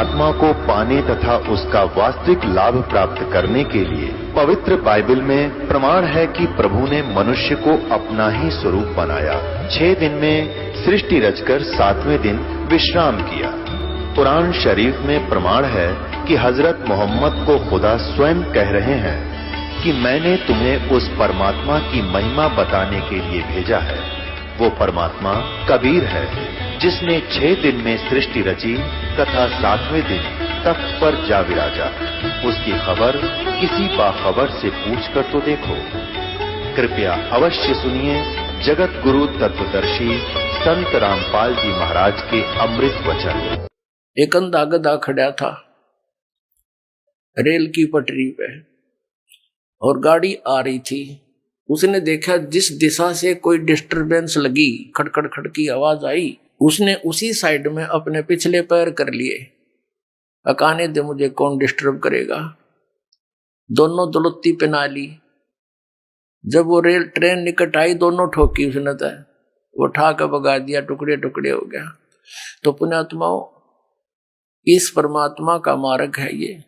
परमात्मा को पाने तथा उसका वास्तविक लाभ प्राप्त करने के लिए पवित्र बाइबल में प्रमाण है कि प्रभु ने मनुष्य को अपना ही स्वरूप बनाया। 6 दिन में सृष्टि रचकर 7वें दिन विश्राम किया। कुरान शरीफ में प्रमाण है कि हजरत मोहम्मद को खुदा स्वयं कह रहे हैं कि मैंने तुम्हें उस परमात्मा की महिमा बताने के लिए भेजा है। वो परमात्मा कबीर है जिसने 6 दिन में सृष्टि रची तथा 7वें दिन तख्त पर जा विराजा। उसकी खबर किसी बाखबर से पूछकर तो देखो। कृपया अवश्य सुनिए जगत गुरु तत्वदर्शी संत रामपाल जी महाराज के अमृत वचन। एक अंधा गधा खड़ा था रेल की पटरी पे और गाड़ी आ रही थी। उसने देखा जिस दिशा से कोई डिस्टरबेंस लगी, खड़खड़ खड़ की आवाज आई, उसने उसी साइड में अपने पिछले पैर कर लिए। अकाने दे मुझे कौन डिस्टर्ब करेगा। दोनों दुलत्ती पहना ली। जब वो रेल ट्रेन निकट आई दोनों ठोकी उसने तो वो ठा कर भगा दिया, टुकड़े टुकड़े हो गया। तो पुण्यात्माओं, इस परमात्मा का मार्ग है ये,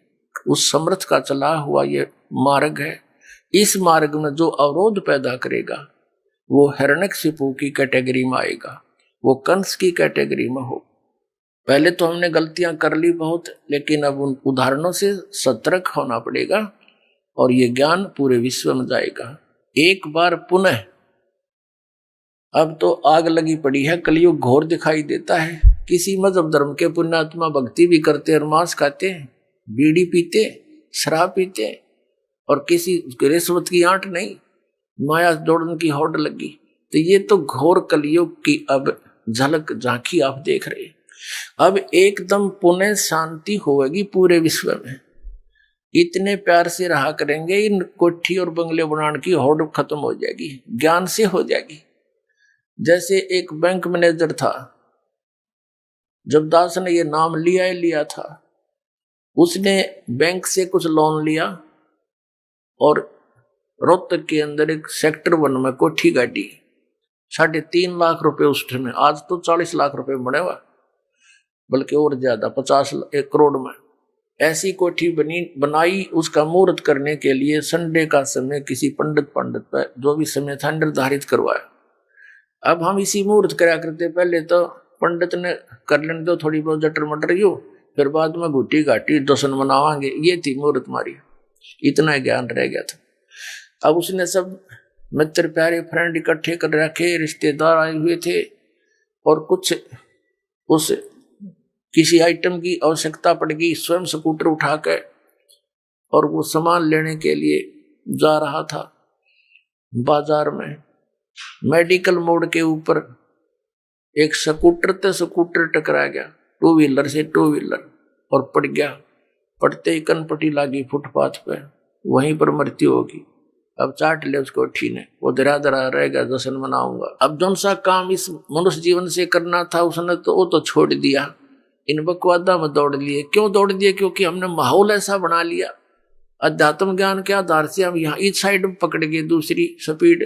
उस समर्थ का चला हुआ ये मार्ग है। इस मार्ग में जो अवरोध पैदा करेगा वो हिरण्यकशिपु की कैटेगरी में आएगा, वो कंस की कैटेगरी में हो। पहले तो हमने गलतियां कर ली बहुत, लेकिन अब उन उदाहरणों से सतर्क होना पड़ेगा और ये ज्ञान पूरे विश्व में जाएगा। एक बार पुनः, अब तो आग लगी पड़ी है, कलयुग घोर दिखाई देता है। किसी मजहब धर्म के पुण्यात्मा भक्ति भी करते और मांस खाते, बीड़ी पीते, शराब पीते और किसी रिश्वत की आंट नहीं, माया दौड़न की होड़ लगी। तो ये तो घोर कलयुग की अब झलक झांकी आप देख रहे। अब एकदम पुनः शांति होगी पूरे विश्व में। इतने प्यार से रहा करेंगे, इन कोठी और बंगले बनाने की होड़ खत्म हो जाएगी, ज्ञान से हो जाएगी। जैसे एक बैंक मैनेजर था, जब दास ने ये नाम लिया था, उसने बैंक से कुछ लोन लिया और रोहतक के अंदर एक सेक्टर 1 में कोठी गाड़ी, 3.5 लाख रुपए उस समय। आज तो 40 लाख रुपए बने हुआ, बल्कि और ज्यादा, 1 करोड़ में ऐसी कोठी बनाई। उसका मुहूर्त करने के लिए संडे का समय किसी पंडित पर जो भी समय था निर्धारित करवाया। अब हम इसी मुहूर्त करा करते, पहले तो पंडित ने कर लेने दो थोड़ी बहुत जटर मटर यू, फिर बाद में घुटी घाटी दर्शन मनावांगे, ये थी मुहूर्त मारी। इतना ज्ञान रह गया था। अब उसने सब मित्र प्यारे फ्रेंड इकट्ठे कर रखे, रिश्तेदार आए हुए थे और कुछ उस किसी आइटम की आवश्यकता पड़ गई। स्वयं स्कूटर उठा के और वो सामान लेने के लिए जा रहा था बाजार में। मेडिकल मोड़ के ऊपर एक स्कूटर टकरा गया, 2 व्हीलर से 2 व्हीलर, और पड़ गया। पड़ते ही कनपटी लागी फुटपाथ पे, वहीं पर मृत्यु होगी। अब चाट ले उसको ठीक ने, वो दरा दरा रहेगा, जश्न मनाऊंगा। अब जौन सा काम इस मनुष्य जीवन से करना था उसने तो वो तो छोड़ दिया, इन बकवादा में दौड़ लिए। क्यों दौड़ दिए? क्योंकि हमने माहौल ऐसा बना लिया। अध्यात्म ज्ञान के आधार से हम यहाँ इस साइड में पकड़ गए, दूसरी स्पीड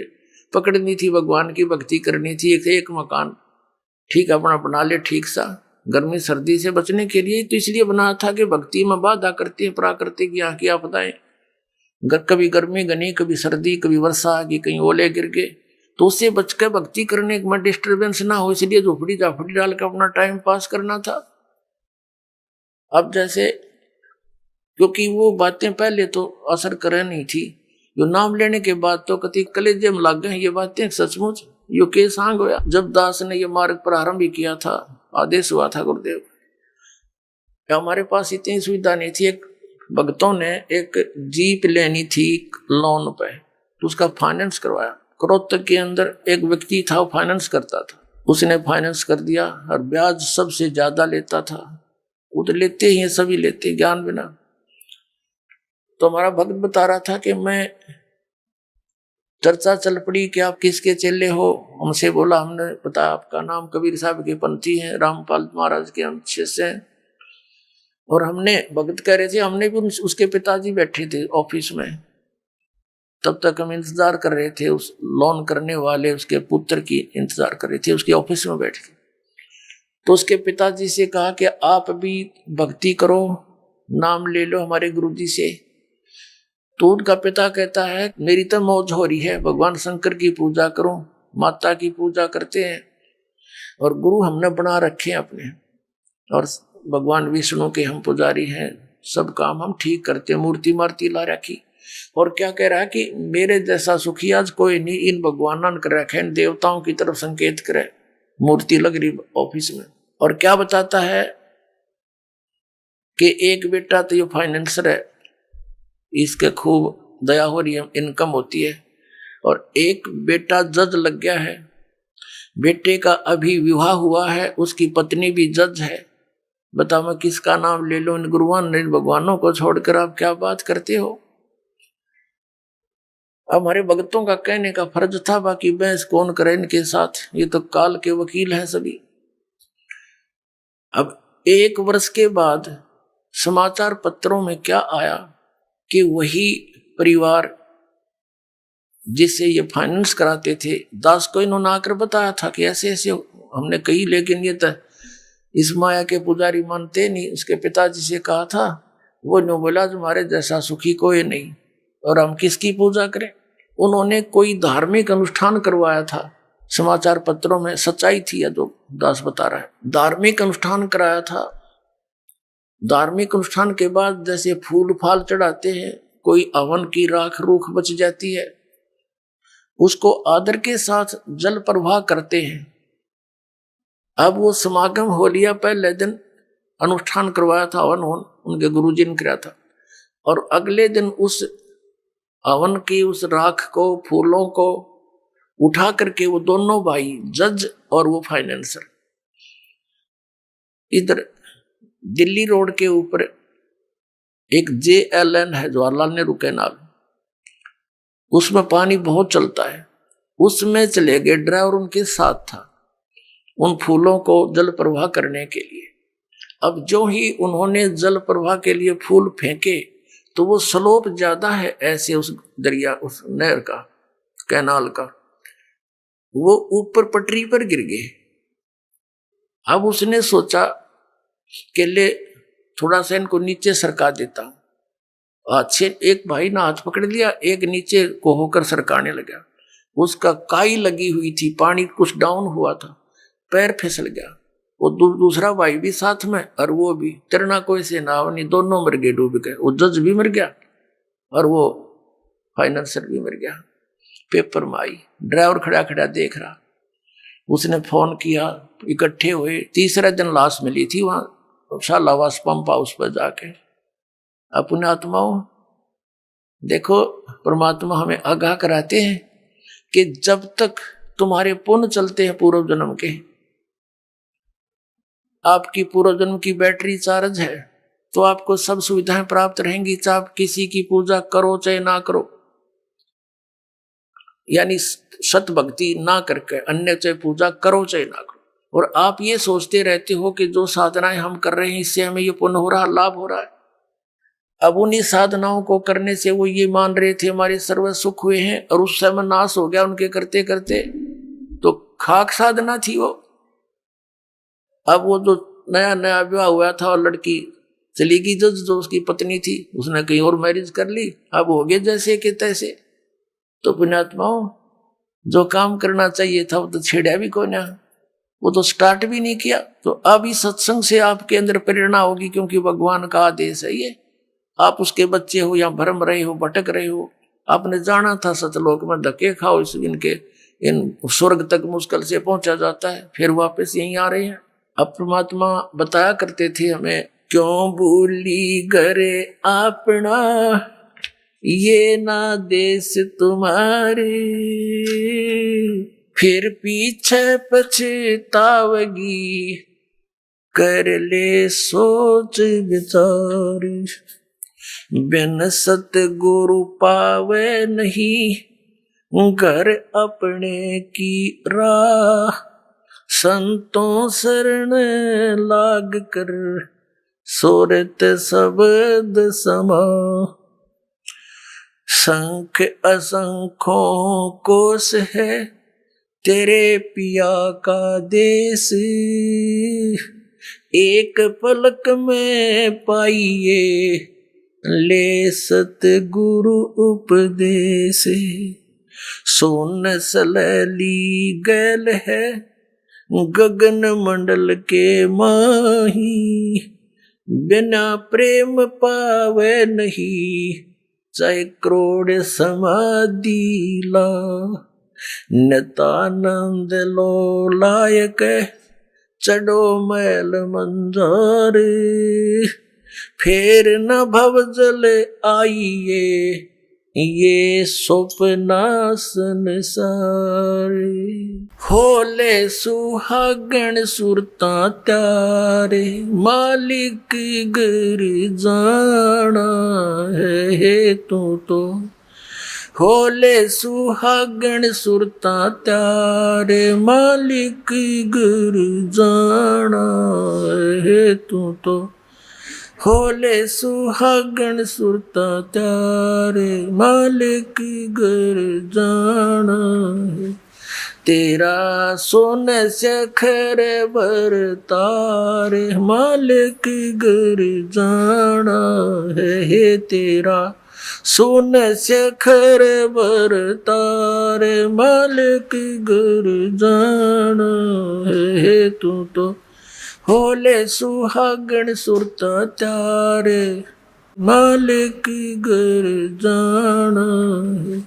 पकड़नी थी, भगवान की भक्ति करनी थी। एक मकान ठीक अपना बना ले, ठीक सा, गर्मी सर्दी से बचने के लिए तो इसलिए बना था कि भक्ति में बाधा करती है प्राकृतिक यहाँ की आपदाएं। कभी गर्मी घनी, कभी सर्दी, कभी वर्षा आ गई, कहीं ओले गिर गए, तो उससे बचकर भक्ति करने में डिस्टर्बेंस ना हो, इसलिए झोपड़ी झापड़ी डाल कर अपना टाइम पास करना था। अब जैसे, क्योंकि वो बातें पहले तो असर कर नहीं थी, जो नाम लेने के बाद तो कति कलेजे में लग गए ये बातें। सचमुच यो के सांग होया। जब दास ने ये मार्ग प्रारंभ किया था, आदेश हुआ था गुरुदेव, हमारे पास इतनी सुविधा नहीं थी। एक भक्तों ने एक जीप लेनी थी लोन पे, तो उसका फाइनेंस करवाया। रोहतक के अंदर एक व्यक्ति था, वो फाइनेंस करता था, उसने फाइनेंस कर दिया और ब्याज सबसे ज्यादा लेता था। वो तो लेते ही हैं, सभी लेते, ज्ञान बिना। तो हमारा भक्त बता रहा था कि मैं, चर्चा चल पड़ी कि आप किसके चेले हो। हमसे बोला, हमने बताया आपका नाम कबीर साहब के पंथी हैं, रामपाल महाराज के हम शिष्य हैं। और हमने, भक्त कह रहे थे, हमने भी उसके पिताजी बैठे थे ऑफिस में, तब तक हम इंतजार कर रहे थे, उस लोन करने वाले उसके पुत्र की इंतजार कर रहे थे, उसके ऑफिस में बैठ के। तो उसके पिताजी से कहा कि आप भी भक्ति करो, नाम ले लो हमारे गुरुजी से। तो उनका पिता कहता है मेरी तो मौज हो रही है, भगवान शंकर की पूजा करो, माता की पूजा करते हैं और गुरु हमने बना रखे हैं अपने, और भगवान विष्णु के हम पुजारी हैं, सब काम हम ठीक करते हैं, मूर्ति मार्ति ला रखी। और क्या कह रहा है कि मेरे जैसा सुखी आज कोई नहीं, इन भगवान कर रखे, इन देवताओं की तरफ संकेत करे, मूर्ति लग रही ऑफिस में। और क्या बताता है कि एक बेटा तो ये फाइनेंसर है, इसके खूब दया हो रही है, इनकम होती है, और एक बेटा जज लग गया है, बेटे का अभी विवाह हुआ है, उसकी पत्नी भी जज है। बताओ मैं किसका नाम ले लो, इन गुरुवान इन भगवानों को छोड़कर आप क्या बात करते हो। हमारे भक्तों का कहने का फर्ज था, बाकी बहस कौन करे इनके साथ, ये तो काल के वकील हैं सभी। अब 1 वर्ष के बाद समाचार पत्रों में क्या आया कि वही परिवार जिससे ये फाइनेंस कराते थे, दास को इन्होंने आकर बताया था कि ऐसे ऐसे हमने कही, लेकिन ये तो इस माया के पुजारी मानते नहीं। उसके पिताजी से कहा था, वो नो बोला तुम्हारे जैसा सुखी कोई नहीं, और हम किसकी पूजा करें। उन्होंने कोई धार्मिक अनुष्ठान करवाया था, समाचार पत्रों में सच्चाई थी, या जो दास बता रहा है, धार्मिक अनुष्ठान कराया था। धार्मिक अनुष्ठान के बाद जैसे फूल फाल चढ़ाते हैं, कोई हवन की राख रूख बच जाती है, उसको आदर के साथ जल प्रवाह करते हैं। अब वो समागम हो लिया, पहले दिन अनुष्ठान करवाया था, हवन उनके गुरुजी ने कराया था, और अगले दिन उस हवन की उस राख को, फूलों को उठा करके वो दोनों भाई, जज और वो फाइनेंसर, इधर दिल्ली रोड के ऊपर एक JLN है, जवाहरलाल नेहरू कैनाल, उसमें पानी बहुत चलता है, उसमें चले गए। ड्राइवर उनके साथ था, उन फूलों को जल प्रवाह करने के लिए। अब जो ही उन्होंने जल प्रवाह के लिए फूल फेंके, तो वो स्लोप ज्यादा है ऐसे उस दरिया, उस नहर का, कैनाल का, वो ऊपर पटरी पर गिर गए। अब उसने सोचा कि ले थोड़ा सा इनको नीचे सरका देता हूं। अच्छे एक भाई ने हाथ पकड़ लिया, एक नीचे को होकर सरकाने लगा। उसका काई लगी हुई थी, पानी कुछ डाउन हुआ था, पैर फिसल गया। वो दूसरा भाई भी साथ में, और वो भी तैरना कोई से ना नहीं, दोनों मर गए, डूब गए। वो जज भी मर गया और वो फाइनेंसर भी मर गया। पेपर में आई, ड्राइवर खड़ा खड़ा देख रहा, उसने फोन किया, इकट्ठे हुए। तीसरे दिन लाश मिली थी वहां शालावास पंप हाउस पर जाके। अपने आत्माओं देखो, परमात्मा हमें आगाह कराते हैं कि जब तक तुम्हारे पुण्य चलते हैं पूर्व जन्म के, आपकी पूर्व जन्म की बैटरी चार्ज है, तो आपको सब सुविधाएं प्राप्त रहेंगी, चाहे आप किसी की पूजा करो चाहे ना करो, यानी सत भक्ति ना करके अन्य चाहे पूजा करो चाहे ना करो। और आप ये सोचते रहते हो कि जो साधनाएं हम कर रहे हैं इससे हमें ये पुण्य हो रहा, लाभ हो रहा है। अब उन्हीं साधनाओं को करने से वो ये मान रहे थे हमारे सर्व सुख हुए हैं, और उस समय नाश हो गया उनके करते करते, तो खाक साधना थी वो। अब वो जो नया नया विवाह हुआ था और लड़की चली गई, जो उसकी पत्नी थी, उसने कहीं और मैरिज कर ली, अब हो गए जैसे के तैसे। तो पुण्यात्माओं, जो काम करना चाहिए था वो तो छेड़ा भी कोई ना, वो तो स्टार्ट भी नहीं किया। तो अब इस सत्संग से आपके अंदर प्रेरणा होगी, क्योंकि भगवान का आदेश है ये। आप उसके बच्चे हो या भरम रहे हो, भटक रहे हो, आपने जाना था सतलोक में धक्के खाओ, इनके इन स्वर्ग तक मुश्किल से पहुंचा जाता है, फिर वापस यहीं आ रहे हैं। अब परमात्मा बताया करते थे हमें, क्यों भूली घरे अपना, ये ना देश तुम्हारे, फिर पीछे पछतावगी, कर ले सोच विचार, बिन सतगुरु पावे नहीं, घर अपने की राह, संतों शरण लाग कर, सोरत शब्द समा, संख असंख्यों कोश है, तेरे पिया का देश एक पलक में पाइए, ले सतगुरु उपदेश। सोन सलैली गैल है गगन मंडल के माही, बिना प्रेम पावे नहीं, चाहे करोड़ समाधि ला। नितानंद लो लायक चढ़ो मैल मंजार, फिर न भव जल आइए, ये सपना संसार। होले सुहागण सुरता त्यारे, मालिक घर जाना है तू तो। होले सुहागण सुरता त्यारे, मालिक घर जाना है तू तो। होले सुहागण सुरता त्यारे, मालिक घर जाना है। तेरा सोन सखर बर तारे, मालिक घर जाना है। तेरा सोन सखर बर तारे, मालिक घर जाना है तू तो। होले सुहागण सुरता त्यारे, मालिक घर जाना है।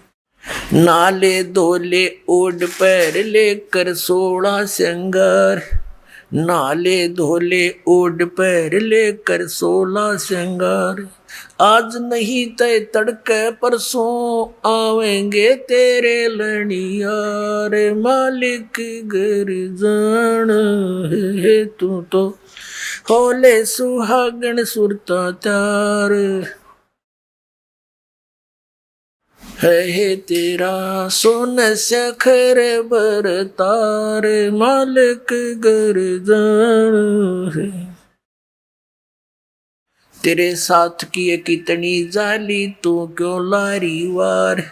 नाले धोले ओढ़ पैर लेकर 16 श्रृंगार, नाले धोले ओढ़ पैर लेकर 16 श्रृंगार। आज नहीं तय तड़के परसों आवेंगे तेरे लड़ियार, मालिक घर जाना है तू तो। होले सुहागण सुरता त्यार है तेरा, सोन सखर बर तार, मालिक घर जाना है। तेरे साथ की कितनी जाली तू क्यों लारी वार,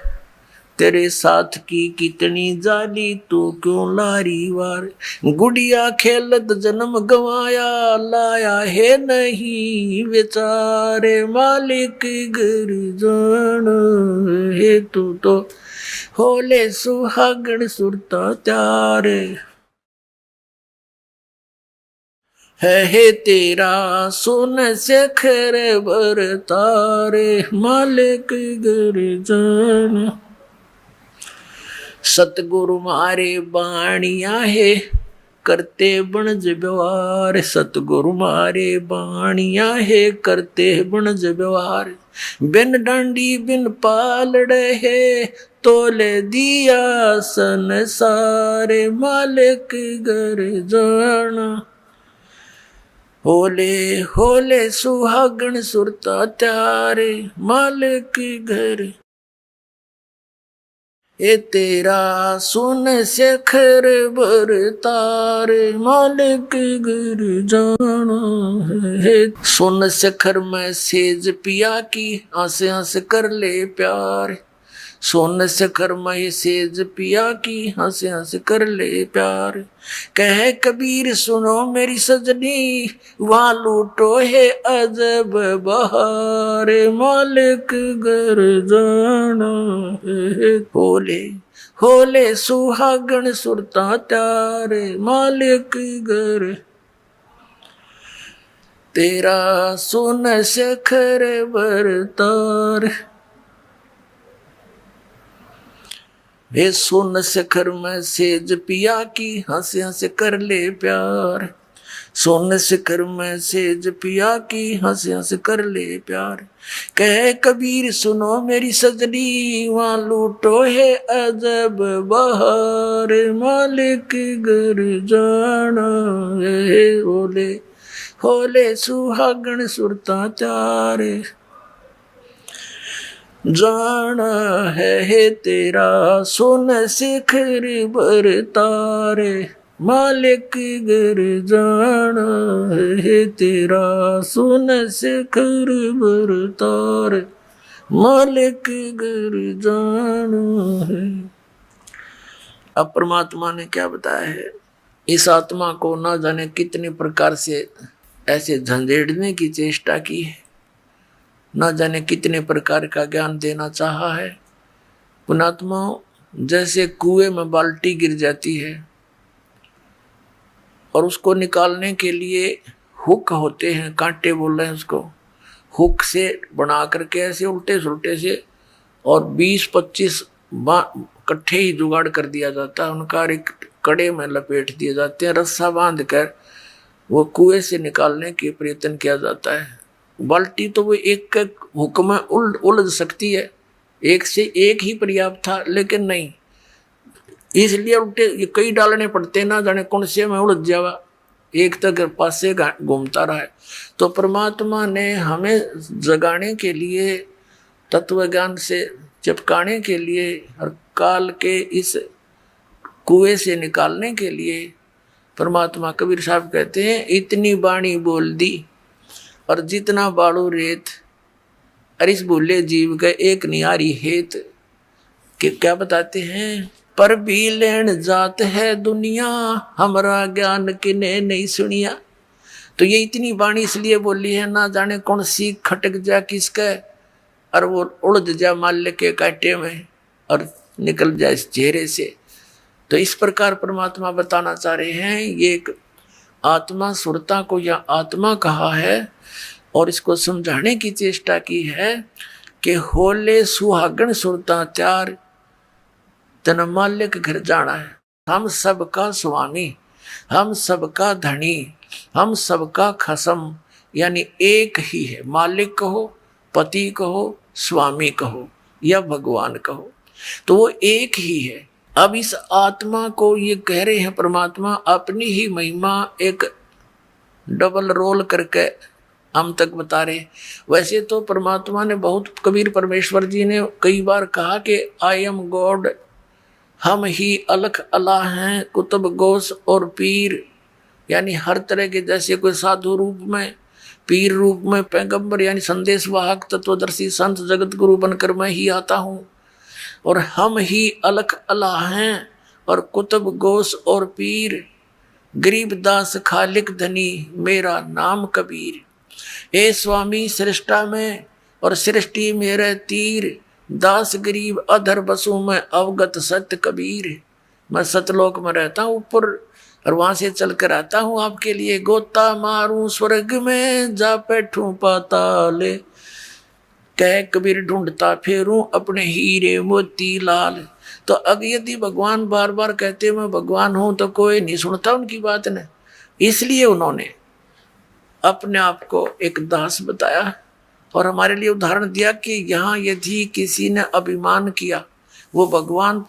तेरे साथ की कितनी जाली तू क्यों लारी वार। गुड़िया खेलत जन्म गवाया, लाया है नहीं बेचारे, मालिक घर जाना है तू तो। होले सुहागण सुरता त्यारे है तेरा, सोन सखर बर तारे, मालिक घर जाना। सतगुरु मारे बाणिया है करते बनज व्यवहार, सतगुरु मारे बाणिया है करते बनज व्यवहार। बिन डांडी बिन पालड़े है तोले दिया संसारे, मालिक घर जाना। होले होले सुहागण सुरता त्यारे, मालिक घर ए तेरा, सोन सखर बर तारे, मालिक घर जाना है। सोन सखर में सेज पिया की, आसे आसे कर ले प्यार। सोन सखर में सेज पिया की, हंस हंस कर ले प्यार। कह कबीर सुनो मेरी सजनी, वहाँ लूटो है अजब बहार, मालिक घर जाना है। होले होले सुहागण सुरता त्यारे, मालिक घर तेरा, सोन सखर बर तार। वे सोन सखर में सेज पिया की, हंस हंस कर ले प्यार। सोन सखर में सेज पिया की, हंस हंस कर ले प्यार। कह कबीर सुनो मेरी सजनी, वहाँ लूटो है अजब बहार, मालिक घर जाना है। होले होले सुहागण सुरता त्यारे, जाना है तेरा, सोन सखर बर तारे, मालिक घर जाना है तेरा। सोन सखर बर तारे, मालिक घर जाना है। अब परमात्मा ने क्या बताया है, इस आत्मा को ना जाने कितने प्रकार से ऐसे झंझेड़ने की चेष्टा की है, ना जाने कितने प्रकार का ज्ञान देना चाहा है। पुणात्मा जैसे कुएं में बाल्टी गिर जाती है और उसको निकालने के लिए हुक होते हैं, कांटे बोल रहे हैं उसको, हुक से बना करके ऐसे उल्टे सुलटे से और 20-25 इकट्ठे ही जुगाड़ कर दिया जाता है उनका, एक कड़े में लपेट दिए जाते हैं, रस्सा बांध कर वो कुएं से निकालने के प्रयत्न किया जाता है। बाल्टी तो वो एक हुक में उलझ सकती है, एक से एक ही पर्याप्त था, लेकिन नहीं, इसलिए उल्टे कई डालने पड़ते, ना जाने कौन से में उलझ जावा, एक तक पासे घूमता रहा है। तो परमात्मा ने हमें जगाने के लिए, तत्व ज्ञान से चिपकाने के लिए और काल के इस कुएं से निकालने के लिए, परमात्मा कबीर साहब कहते हैं, इतनी बाणी बोल दी और जितना बाड़ू रेत, अरिस बोले जीव का एक नियारी हेत। कि क्या बताते हैं, पर भी लेन जात है दुनिया, हमारा ज्ञान किने नहीं सुनिया। तो ये इतनी बाणी इसलिए बोली है, ना जाने कौन सी खटक जा किसका और वो उलझ जा माल्य के कांटे में और निकल जाए इस चेहरे से। तो इस प्रकार परमात्मा बताना चाह रहे हैं, ये एक आत्मा सुरता को या आत्मा कहा है और इसको समझाने की चेष्टा की है कि होले सुहागन सुरता त्यार, तन माल्य के घर जाना है। हम सबका स्वामी, हम सबका धनी, हम सबका खसम, यानी एक ही है। मालिक कहो, पति कहो, स्वामी कहो या भगवान कहो, तो वो एक ही है। अब इस आत्मा को ये कह रहे हैं परमात्मा अपनी ही महिमा एक डबल रोल करके हम तक बता रहे। वैसे तो परमात्मा ने बहुत, कबीर परमेश्वर जी ने कई बार कहा कि आई एम गॉड, हम ही अलख अल्लाह हैं, कुतुब गौस और पीर, यानी हर तरह के, जैसे कोई साधु रूप में, पीर रूप में, पैगंबर यानी संदेश वाहक, तत्वदर्शी संत जगत गुरु बनकर मैं ही आता हूँ। और हम ही अलख अल्लाह हैं और कुतुब गौस और पीर, गरीबदास खालिक धनी, मेरा नाम कबीर। ए स्वामी सृष्टा में और सृष्टि मेरे तीर, दास गरीब अधर बसू में अवगत सत्य कबीर। मैं सतलोक में रहता हूँ ऊपर और वहां से चल कर आता हूँ आपके लिए, गोता मारूं स्वर्ग में जा बैठूं पाताल, कह कबीर ढूंढता फेरूं अपने हीरे मोती लाल। तो अब यदि भगवान बार बार कहते मैं भगवान हूं तो कोई नहीं सुनता उनकी बात ने, इसलिए उन्होंने अपने आप को एक दास बताया और हमारे लिए उदाहरण दिया कि यहाँ यदि किसी ने अभिमान किया वो भगवान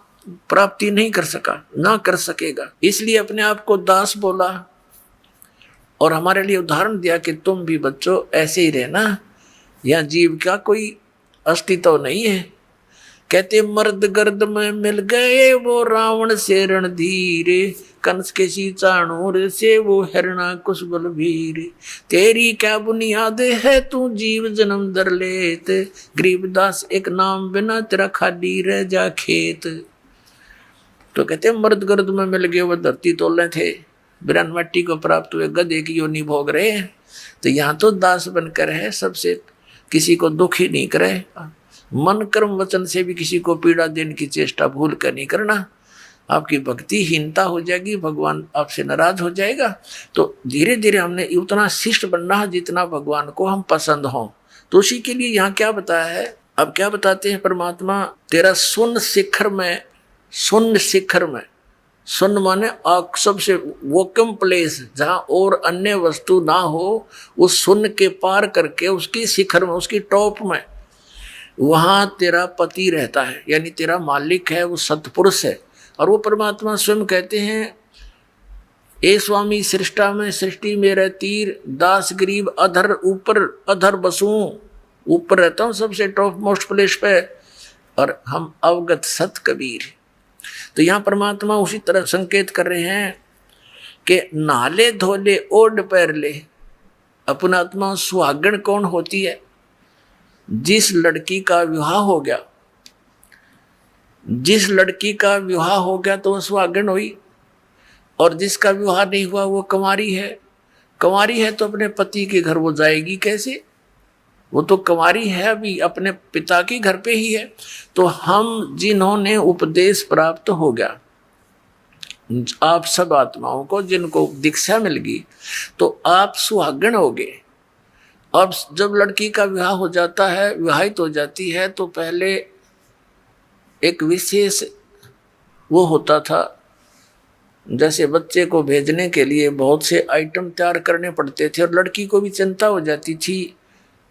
प्राप्ति नहीं कर सका, ना कर सकेगा, इसलिए अपने आप को दास बोला और हमारे लिए उदाहरण दिया कि तुम भी बच्चों ऐसे ही रहना, यहाँ जीव का कोई अस्तित्व नहीं है। कहते मर्द गर्द में मिल गए वो रावण से रणधीर, कंस के सी चाणूर से वो हिरणा कुश बलबीर, तेरी क्या बुनियाद है तू जीव जन्म दर लेत, गरीबदास एक नाम बिना तेरा खाली रह जा खेत। तो कहते मर्द गर्द में मिल गए वो धरती तोले थे, बिरन मट्टी को प्राप्त हुए गधे की योनि भोग रहे हैं। तो यहाँ तो दास बनकर है, सबसे किसी को दुखी नहीं करे, मन कर्म वचन से भी किसी को पीड़ा देने की चेष्टा भूल कर नहीं करना, आपकी भक्तिहीनता हो जाएगी, भगवान आपसे नाराज हो जाएगा। तो धीरे धीरे हमने उतना शिष्ट बनना है जितना भगवान को हम पसंद हों। तो उसी के लिए यहाँ क्या बताया है, अब क्या बताते हैं परमात्मा, तेरा सुन शिखर में, सुन शिखर में, सुन माने सबसे वोकम प्लेस जहाँ और अन्य वस्तु ना हो, उस सुन के पार करके उसकी शिखर में, उसकी टॉप में, वहाँ तेरा पति रहता है, यानी तेरा मालिक है, वो सतपुरुष है। और वो परमात्मा स्वयं कहते हैं, ए स्वामी सृष्टा में सृष्टि मेरा तीर, दास गरीब अधर ऊपर अधर बसूं, ऊपर रहता हूँ सबसे टॉप मोस्ट प्लेस पे, और हम अवगत सत कबीर। तो यहाँ परमात्मा उसी तरह संकेत कर रहे हैं कि नाले धोले ओढ़ पैर ले। अपना आत्मा सुहागण कौन होती है, जिस लड़की का विवाह हो गया, जिस लड़की का विवाह हो गया तो वह सुहागन हुई, और जिसका विवाह नहीं हुआ वो कुंवारी है। कुंवारी है तो अपने पति के घर वो जाएगी कैसे? वो तो कुंवारी है, अभी अपने पिता के घर पे ही है। तो हम जिन्होंने उपदेश प्राप्त हो गया, आप सब आत्माओं को जिनको दीक्षा मिल गई, तो आप सुहागन हो गए। अब जब लड़की का विवाह हो जाता है, विवाहित हो जाती है, तो पहले एक विशेष वो होता था, जैसे बच्चे को भेजने के लिए बहुत से आइटम तैयार करने पड़ते थे, और लड़की को भी चिंता हो जाती थी,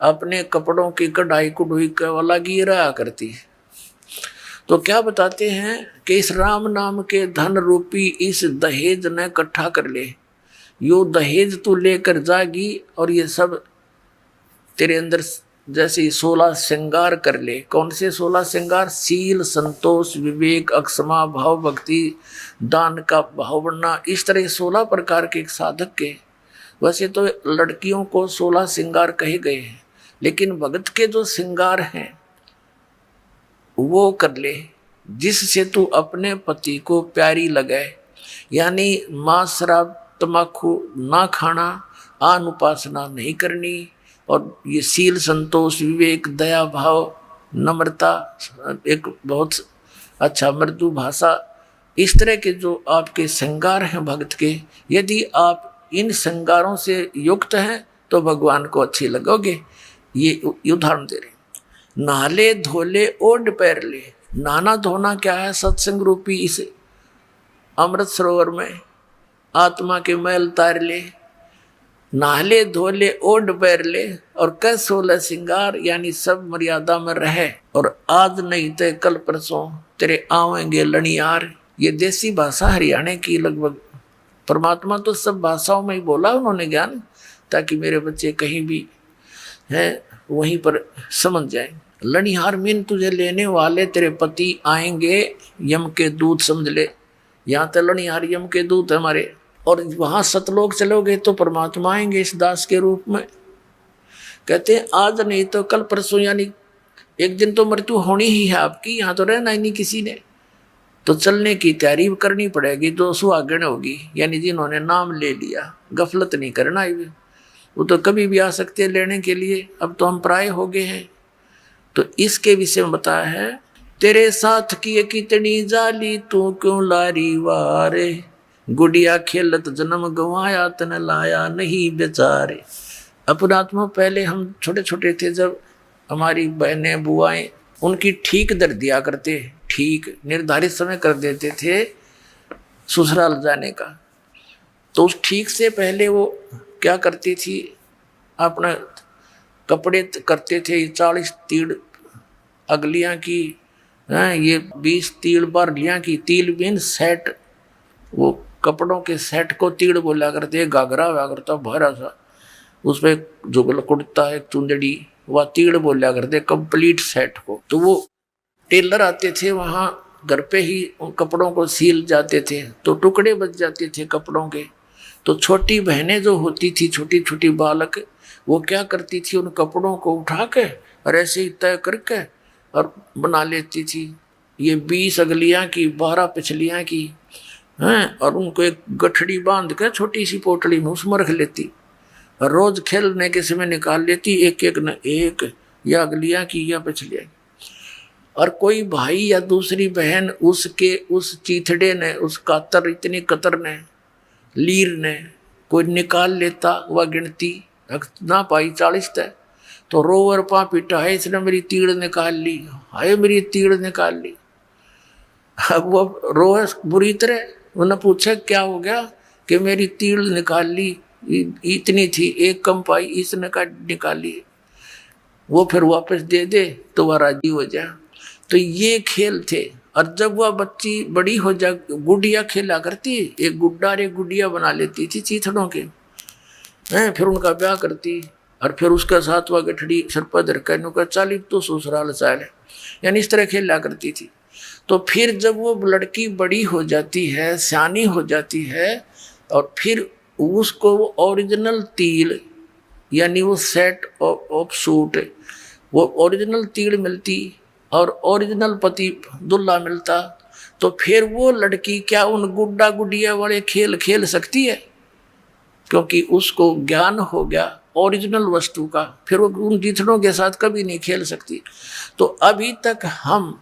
अपने कपड़ों की कढ़ाई कुढ़ाई वाला गिरा करती है। तो क्या बताते हैं कि इस राम नाम के धन रूपी इस दहेज न इकट्ठा कर ले, यो दहेज तू लेकर जागी, और ये सब तेरे अंदर जैसे 16 श्रृंगार कर ले। कौन से 16 श्रृंगार? शील, संतोष, विवेक, अक्षमा, भाव, भक्ति, दान का भाव बनना, इस तरह 16 प्रकार के साधक के। वैसे तो लड़कियों को 16 श्रृंगार कहे गए हैं, लेकिन भगत के जो श्रृंगार हैं वो कर ले, जिससे तू अपने पति को प्यारी लगे। यानी मांस, शराब, तम्बाकू ना खाना, आन उपासना नहीं करनी, और ये शील, संतोष, विवेक, दया भाव, नम्रता, एक बहुत अच्छा मृदु भाषा, इस तरह के जो आपके श्रृंगार हैं भक्त के, यदि आप इन श्रृंगारों से युक्त हैं तो भगवान को अच्छी लगोगे। ये उदाहरण दे रहे। नहाले धोले ओढ़ पैर ले। नहाना धोना क्या है? सत्संग रूपी इस अमृत सरोवर में आत्मा के मैल तार ले। नहाले धोले ओढ़ पैर ले, और कै 16 श्रृंगार, यानी सब मर्यादा में रहे। और आज नहीं तो कल परसों तेरे आवेंगे लनियार। ये देसी भाषा हरियाणा की लगभग। परमात्मा तो सब भाषाओं में ही बोला उन्होंने ज्ञान, ताकि मेरे बच्चे कहीं भी हैं वहीं पर समझ जाए। लनिहार मीन तुझे लेने वाले तेरे पति आएंगे, यम के दूत समझ ले। यहाँ तो लनिहार यम के दूत है हमारे, और वहाँ सतलोक चलोगे तो परमात्मा आएंगे इस दास के रूप में। कहते हैं आज नहीं तो कल परसों, यानी एक दिन तो मृत्यु होनी ही है आपकी, यहाँ तो रहना ही नहीं किसी ने। तो चलने की तैयारी करनी पड़ेगी। जो सुहागन होगी, यानी जिन्होंने नाम ले लिया, गफलत नहीं करना। वो तो कभी भी आ सकते हैं लेने के लिए, अब तो हम प्राय हो गए हैं। तो इसके विषय में बताया है, तेरे साथ की कितनी जाली तू क्यों लारी वारे, गुड़िया खेलत जन्म गंवाया तन लाया नहीं बेचारे। अपनात्मा पहले हम छोटे छोटे थे, जब हमारी बहनें बुआएं उनकी ठीक दर दिया करते, ठीक निर्धारित समय कर देते थे ससुराल जाने का। तो उस ठीक से पहले वो क्या करती थी, अपना कपड़े करते थे 40 तीड़ अगलियाँ की, ये 20 तीड़ बारलियाँ की। तिल बिन सेट, वो कपड़ों के सेट को तीड़ बोला करते। घाघरा हुआ करता भरा सा, उसमें जुगल कुर्ता है, चुंदड़ी, वह तीड़ बोला करते कंप्लीट सेट को। तो वो टेलर आते थे वहाँ घर पे ही उन कपड़ों को सील जाते थे, तो टुकड़े बच जाते थे कपड़ों के। तो छोटी बहनें जो होती थी, छोटी छोटी बालक, वो क्या करती थी, उन कपड़ों को उठा के और ऐसे ही तय करके और बना लेती थी। ये 20 अगलियाँ की, 12 पिछलियाँ की हैं, और उनको एक गठड़ी बांध के छोटी सी पोटली में उसमें रख लेती, और रोज खेलने के समय निकाल लेती, एक एक न एक, या अगलियाँ की या पिछलियाँ। और कोई भाई या दूसरी बहन उसके उस चीथड़े ने, उस कातर, इतनी कतर ने, लीर ने कोई निकाल लेता, वह गिनती ना पाई 40 तय, तो रोवर पा पीटा, है इसने मेरी तीड़ निकाल ली, हाय मेरी तीड़ निकाल ली। अब वो रोए बुरी तरह, उन्हें पूछा क्या हो गया, कि मेरी तीड़ निकाल ली, इतनी थी, एक कम पाई, इसने का निकाली। वो फिर वापस दे दे तो वह राजी हो जाए। तो ये खेल थे। और जब वह बच्ची बड़ी हो जा, गुड़िया खेला करती, एक गुड्डा और एक गुड़िया बना लेती थी चीथड़ों के, फिर उनका ब्याह करती, और फिर उसका साथ वह गठड़ी सरपा धरकर का चाली तो ससुराल चाल, यानी इस तरह खेला करती थी। तो फिर जब वो लड़की बड़ी हो जाती है, सियानी हो जाती है, और फिर उसको वो ओरिजिनल तिल, यानी वो सेट ऑफ सूट, वो ओरिजिनल तिल मिलती, और ओरिजिनल पति दुल्हा मिलता तो फिर वो लड़की क्या उन गुड्डा गुडिया वाले खेल खेल सकती है? क्योंकि उसको ज्ञान हो गया ओरिजिनल वस्तु का, फिर वो उन जिथड़ों के साथ कभी नहीं खेल सकती। तो अभी तक हम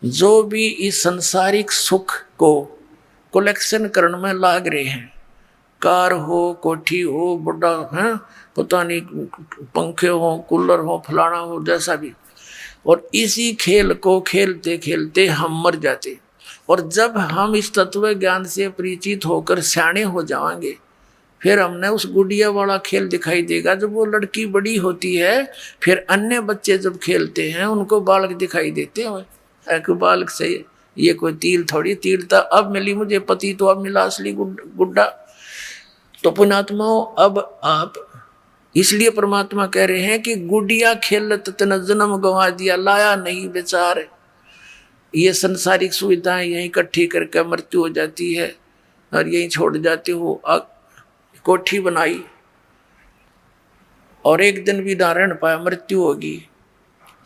जो भी इस संसारिक सुख को कलेक्शन करने में लाग रहे हैं, कार हो, कोठी हो, बड़ा है, पता नहीं पंखे हो, कूलर हो, फलाना हो, जैसा भी, और इसी खेल को खेलते खेलते हम मर जाते। और जब हम इस तत्व ज्ञान से परिचित होकर सियाणे हो जाएंगे, फिर हमने उस गुड़िया वाला खेल दिखाई देगा। जब वो लड़की बड़ी होती है, फिर अन्य बच्चे जब खेलते हैं उनको बालक दिखाई देते हैं। बालक से ये कोई तिल थोड़ी, तिल था अब मिली मुझे पति, तो अब मिला असली गुड्डा। तो पुण्यात्माओं, अब आप, इसलिए परमात्मा कह रहे हैं कि गुड़िया खेलत तन जन्म गंवा दिया, लाया नहीं बेचार। ये संसारिक सुविधाएं यहीं इकट्ठी करके मृत्यु हो जाती है और यहीं छोड़ जाते हो। कोठी बनाई और एक दिन भी ना रह पाया, मृत्यु होगी।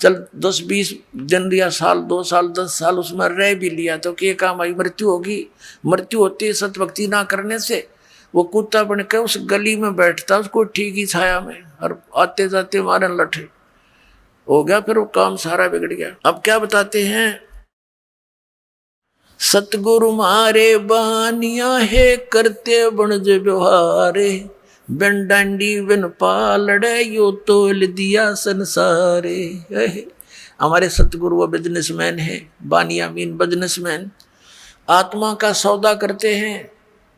चल 10-20 दिन या साल, 2 साल, 10 साल उसमें रह भी लिया तो क्या काम आई? मृत्यु होगी। मृत्यु होती है सतभक्ति ना करने से। वो कुत्ता बन के उस गली में बैठता, उसको ठीक ही छाया में, और आते जाते मारे लठे हो गया, फिर वो काम सारा बिगड़ गया। अब क्या बताते हैं? सतगुरु मारे बानिया है, करते बनज व्यवहारे, बिन डांडी बिन पालड़े, यो तोल दिया संसारे। हमारे सतगुरु वो बिजनेसमैन है, बानिया मीन बिजनेसमैन, आत्मा का सौदा करते हैं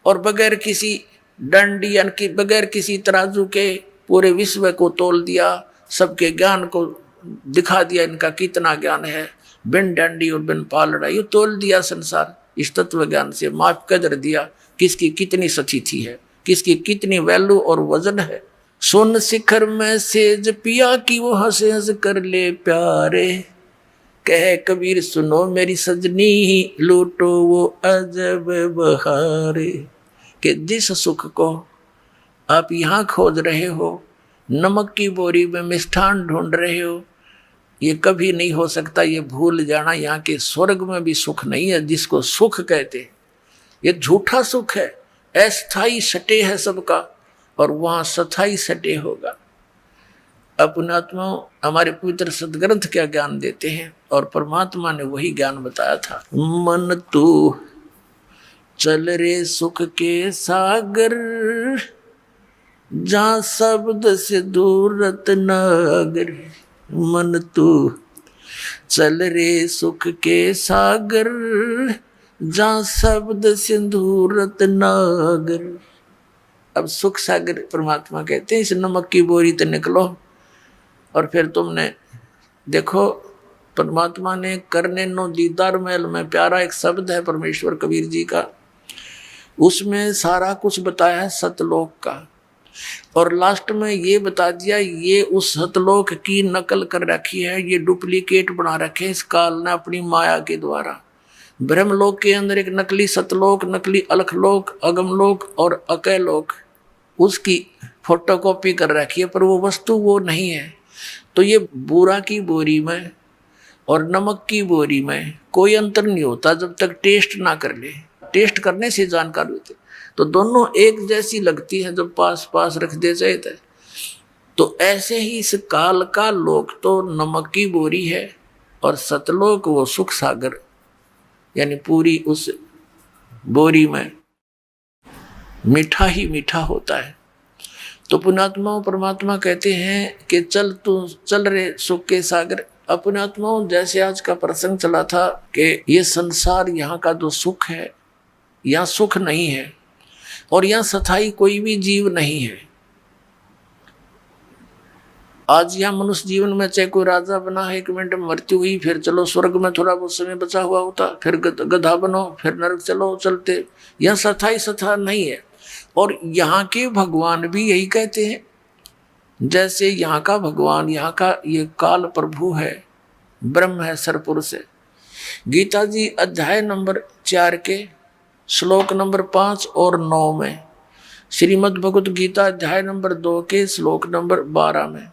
और बगैर किसी डंडी यानी बगैर किसी तराजू के पूरे विश्व को तोल दिया, सबके ज्ञान को दिखा दिया इनका कितना ज्ञान है। बिन डंडी और बिन पालड़ा, ये तोल दिया संसार इस तत्व ज्ञान से, माप कदर दिया किसकी कितनी सतीथि है, किसकी कितनी वैल्यू और वजन है। सोन शिखर में सेज पिया की वो हंस हंस कर ले प्यारे, कह कबीर सुनो मेरी सजनी, लूटो वो अजब बहारे। कि जिस सुख को आप यहाँ खोज रहे हो, नमक की बोरी में मिष्ठान ढूंढ रहे हो, ये कभी नहीं हो सकता। ये भूल जाना, यहाँ के स्वर्ग में भी सुख नहीं है जिसको सुख कहते। ये झूठा सुख है, अस्थाई सटे है सबका, और वहाँ सथाई सटे होगा। अपनात्मा हमारे पवित्र सदग्रंथ क्या ज्ञान देते हैं, और परमात्मा ने वही ज्ञान बताया था। मन तू चल रे सुख के सागर, जहाँ शब्द से दूर रत्नागर। मन तू चल रे सुख के सागर, जहाँ शब्द सिंधु रत्नागर। अब सुख सागर परमात्मा कहते हैं, इस नमक की बोरी तो निकलो। और फिर तुमने देखो, परमात्मा ने करने नो दीदार महल में प्यारा एक शब्द है परमेश्वर कबीर जी का, उसमें सारा कुछ बताया है सतलोक का, और लास्ट में ये बता दिया ये उस सतलोक की नकल कर रखी है, ये डुप्लीकेट बना रखे इस काल ने अपनी माया के द्वारा। ब्रह्मलोक के अंदर एक नकली सतलोक, नकली अलखलोक, अगमलोक और अकैलोक, उसकी फोटोकॉपी कर रखी है, पर वो वस्तु वो नहीं है। तो ये बूरा की बोरी में और नमक की बोरी में कोई अंतर नहीं होता जब तक टेस्ट ना कर ले। टेस्ट करने से जानकारी होती, तो दोनों एक जैसी लगती है जब पास पास रख दे जाए। तो ऐसे ही इस काल का लोक तो नमक की बोरी है, और सतलोक वो सुख सागर, यानी पूरी उस बोरी में मीठा ही मीठा होता है। तो पुण्यात्माओं, परमात्मा कहते हैं कि चल तू चल रे सुख के सागर। पुण्यात्माओं, जैसे आज का प्रसंग चला था कि ये संसार, यहाँ का जो सुख है, यहाँ सुख नहीं है, और यहाँ सथाई कोई भी जीव नहीं है। आज यहाँ मनुष्य जीवन में चाहे कोई राजा बना है, 1 मिनट में मृत्यु हुई, फिर चलो स्वर्ग में थोड़ा बहुत समय बचा हुआ होता, फिर गधा बनो, फिर नरक चलो चलते। यहाँ सथाई सथा नहीं है। और यहाँ के भगवान भी यही कहते हैं, जैसे यहाँ का भगवान, यहाँ का ये काल प्रभु है, ब्रह्म है, सरपुरुष है। गीता जी अध्याय नंबर 4 के श्लोक नंबर 5 और 9 में, श्रीमद् भगवत गीता अध्याय नंबर 2 के श्लोक नंबर 12 में,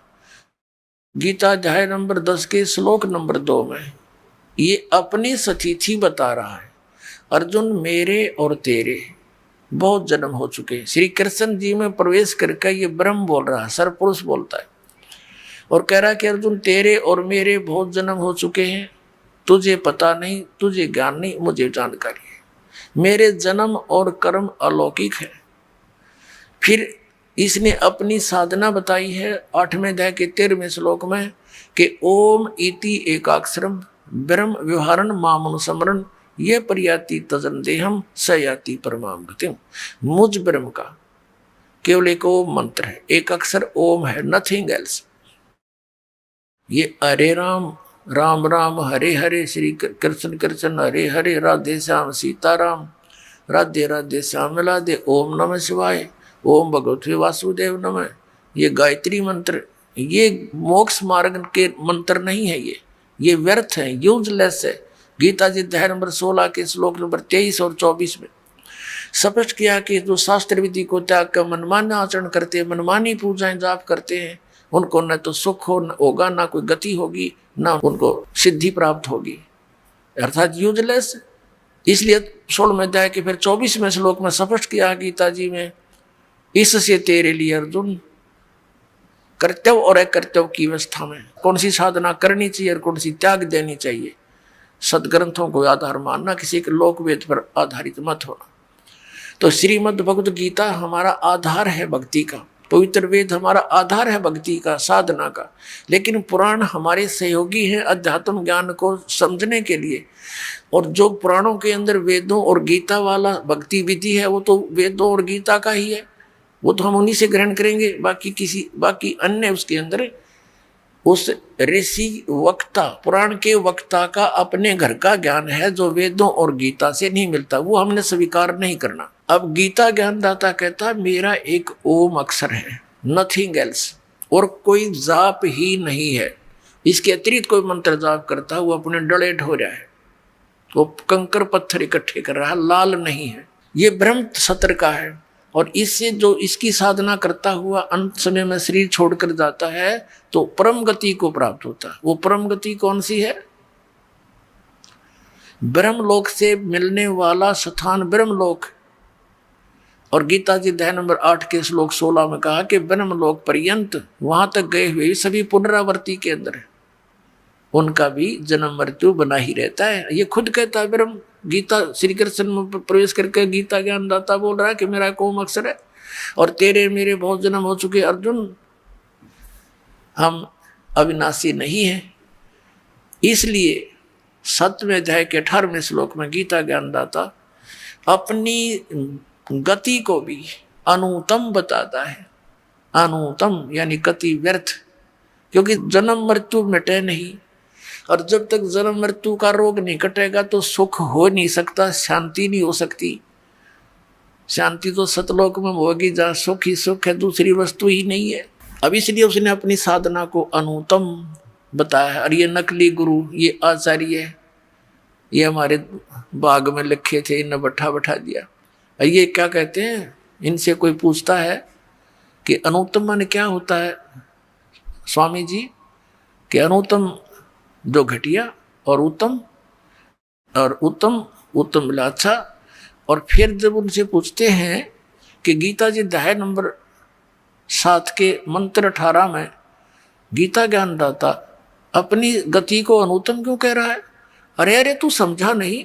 गीता अध्याय नंबर 10 के श्लोक नंबर 2 में ये अपनी सतिथि बता रहा है। अर्जुन, मेरे और तेरे बहुत जन्म हो चुके। श्री कृष्ण जी में प्रवेश करके ये ब्रह्म बोल रहा है, सरपुरुष बोलता है और कह रहा है कि अर्जुन, तेरे और मेरे बहुत जन्म हो चुके हैं, तुझे पता नहीं, तुझे ज्ञान नहीं, मुझे जानकारी है। मेरे जन्म और कर्म अलौकिक है। फिर इसने अपनी साधना बताई है 8वें अध्याय के 13वें श्लोक में कि ओम इति एकाक्षरम ब्रह्म व्यवहारन मामनुस्मरण ये प्रयाति तजन देहम सयाति परमाम गतिम। मुझ ब्रह्म का केवल एक ओम मंत्र है, एक अक्षर ओम है, नथिंग एल्स। ये हरे राम राम राम हरे हरे, श्री कृष्ण कृष्ण हरे हरे, राधे श्याम सीताराम, राधे राधे श्याम राधे, ओम नमः शिवाय, ओम भगवते वासुदेव नमः। ये गायत्री मंत्र, ये मोक्ष मार्ग के मंत्र नहीं है, ये व्यर्थ है, यूजलेस है। गीता जी अध्याय नंबर 16 के श्लोक नंबर 23 और 24 में स्पष्ट किया कि जो शास्त्र विधि को त्याग कर मनमाना आचरण करते हैं, मनमानी पूजाएं जाप करते हैं, उनको न तो सुख होगा, ना कोई गति होगी, ना उनको सिद्धि प्राप्त होगी, अर्थात यूजलेस। इसलिए 16वें अध्याय के फिर 24वें श्लोक में स्पष्ट किया गीता जी में, इससे तेरे लिए अर्जुन कर्तव्य और अकर्तव्य की अवस्था में कौन सी साधना करनी चाहिए और कौन सी त्याग देनी चाहिए। सदग्रंथों को आधार मानना, किसी के लोक वेद पर आधारित मत होना। तो श्रीमद् भगवत गीता हमारा आधार है भक्ति का, पवित्र वेद हमारा आधार है भक्ति का, साधना का। लेकिन पुराण हमारे सहयोगी हैं अध्यात्म ज्ञान को समझने के लिए। और जो पुराणों के अंदर वेदों और गीता वाला भक्ति विधि है वो तो वेदों और गीता का ही है, वो तो हम उन्हीं से ग्रहण करेंगे। बाकी अन्य उसके अंदर उस ऋषि वक्ता, पुराण के वक्ता का अपने घर का ज्ञान है जो वेदों और गीता से नहीं मिलता, वो हमने स्वीकार नहीं करना। अब गीता ज्ञानदाता कहता मेरा एक ओम अक्षर है, नथिंग एल्स, और कोई जाप ही नहीं है। इसके अतिरिक्त कोई मंत्र जाप करता वो अपने डले ढो रहा है, वो कंकर पत्थर इकट्ठे कर रहा है, लाल नहीं है। ये ब्रह्म सत्र का है और इससे जो इसकी साधना करता हुआ अंत समय में शरीर छोड़कर जाता है तो परम गति को प्राप्त होता है। वो परम गति कौन सी है? ब्रह्मलोक से मिलने वाला स्थान ब्रह्मलोक। और गीता जी अध्याय नंबर 8 के श्लोक 16 में कहा कि ब्रह्मलोक पर्यंत वहां तक गए हुए सभी पुनरावृत्ति के अंदर है, उनका भी जन्म मृत्यु बना ही रहता है। ये खुद कहता है ब्रह्म। गीता श्री कृष्ण में प्रवेश करके गीता ज्ञानदाता बोल रहा है कि मेरा कोम अक्षर है और तेरे मेरे बहुत जन्म हो चुके अर्जुन, हम अविनाशी नहीं है। इसलिए 7वें अध्याय के 18वें श्लोक में गीता ज्ञानदाता अपनी गति को भी अनुतम बताता है। अनुतम यानी गति व्यर्थ, क्योंकि जन्म मृत्यु मिटे नहीं, और जब तक जन्म मृत्यु का रोग नहीं कटेगा तो सुख हो नहीं सकता, शांति नहीं हो सकती। शांति तो सतलोक में होगी जहाँ सुख ही सुख है, दूसरी वस्तु ही नहीं है। अब इसलिए उसने अपनी साधना को अनुतम बताया है। और ये नकली गुरु, ये आचार्य है, ये हमारे बाग में लिखे थे, इन्हें बैठा दिया। और ये क्या कहते हैं, इनसे कोई पूछता है कि अनुत्तम माने क्या होता है स्वामी जी, कि अनुत्तम जो घटिया और उत्तम, और उत्तम मिला अच्छा। और फिर जब उनसे पूछते हैं कि गीता जी अध्याय नंबर 7 के मंत्र 18 में गीता ज्ञानदाता अपनी गति को अनुत्तम क्यों कह रहा है? अरे तू समझा नहीं,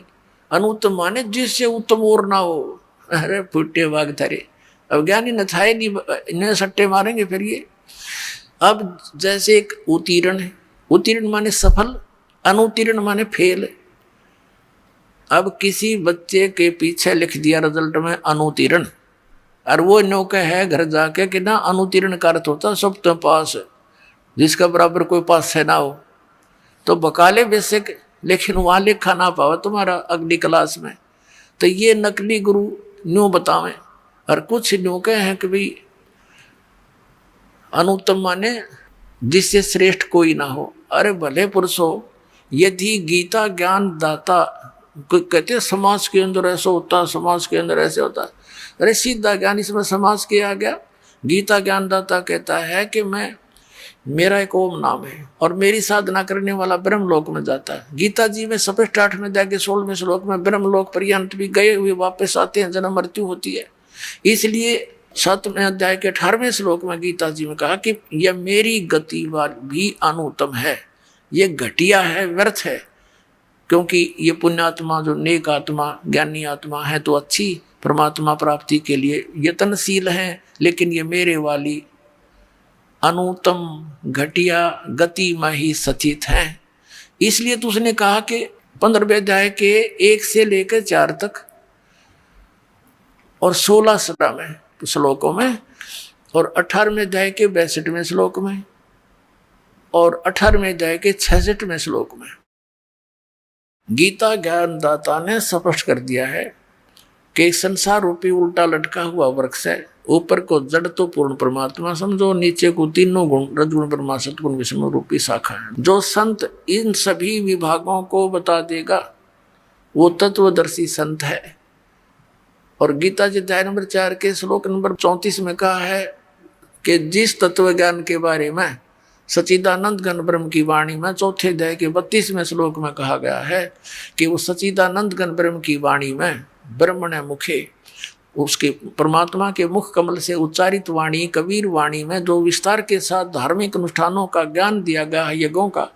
अनुत्तम माने जिससे उत्तम और ना हो। अरे फुटे वाग धरे, अब ज्ञानी न था नहीं, इन्हें सट्टे मारेंगे फिर ये। अब जैसे एक उत्तीर्ण है, उत्तीर्ण माने सफल, अनुत्तीर्ण माने फेल। अब किसी बच्चे के पीछे लिख दिया रिजल्ट में अनुत्तीर्ण, और वो नौका है घर जाके कि ना अनुत्तीर्ण का अर्थ होता सब तो पास है, जिसका बराबर कोई पास है ना हो, तो बकाले बेसिक, लेकिन वहाँ लिखा ना पावा तुम्हारा अगली क्लास में। तो ये नकली गुरु न्यू बतावें। और कुछ नौके हैं कि भाई अनुत्तम माने जिससे श्रेष्ठ कोई ना हो। अरे भले पुरुषों, यदि गीता ज्ञान दाता कहते समाज के अंदर ऐसा होता, समाज के अंदर ऐसे होता, अरे सीधा ज्ञान इसमें समाज के आ गया। गीता ज्ञानदाता कहता है कि मैं मेरा एक ओम नाम है और मेरी साधना करने वाला ब्रह्मलोक में जाता है। गीता जी में स्पष्ट 8वें अध्याय के 16वें श्लोक में ब्रह्मलोक पर्यंत भी गए हुए वापस आते हैं, जन्म मृत्यु होती है। इसलिए 7वें अध्याय के 18वें श्लोक में गीता जी में कहा कि यह मेरी गति भी अनुत्तम है, ये घटिया है, व्यर्थ है, क्योंकि ये पुण्यात्मा जो नेक आत्मा ज्ञानी आत्मा है तो अच्छी परमात्मा प्राप्ति के लिए यत्नशील है, लेकिन ये मेरे वाली अनुत्तम घटिया गति में ही सचित है। इसलिए तो उसने कहा कि 15वें अध्याय के 1 से लेकर 4 तक और 16 में श्लोकों में और 18वें अध्याय के 62वें श्लोक में और 18वें अध्याय के 66वें श्लोक में गीता ज्ञानदाता ने स्पष्ट कर दिया है कि संसार रूपी उल्टा लटका हुआ वृक्ष है। ऊपर को जड़ तो पूर्ण परमात्मा समझो, नीचे को तीनों गुण रजगुण ब्रह्मा सतगुण विष्णु रूपी शाखा है। जो संत इन सभी विभागों को बता देगा वो तत्वदर्शी संत है। और गीता जी अध्याय नंबर 4 के श्लोक नंबर 34 में कहा है कि जिस तत्व ज्ञान के बारे में सच्चिदानंद घन ब्रह्म की वाणी में 4थे अध्याय के 32वें श्लोक में कहा गया है कि वो सच्चिदानंद घन ब्रह्म की वाणी में ब्रह्मण मुखे उसके परमात्मा के मुख कमल से उच्चारित वाणी कबीर वाणी में जो विस्तार के साथ धार्मिक अनुष्ठानों का ज्ञान दिया गया है, यज्ञों का,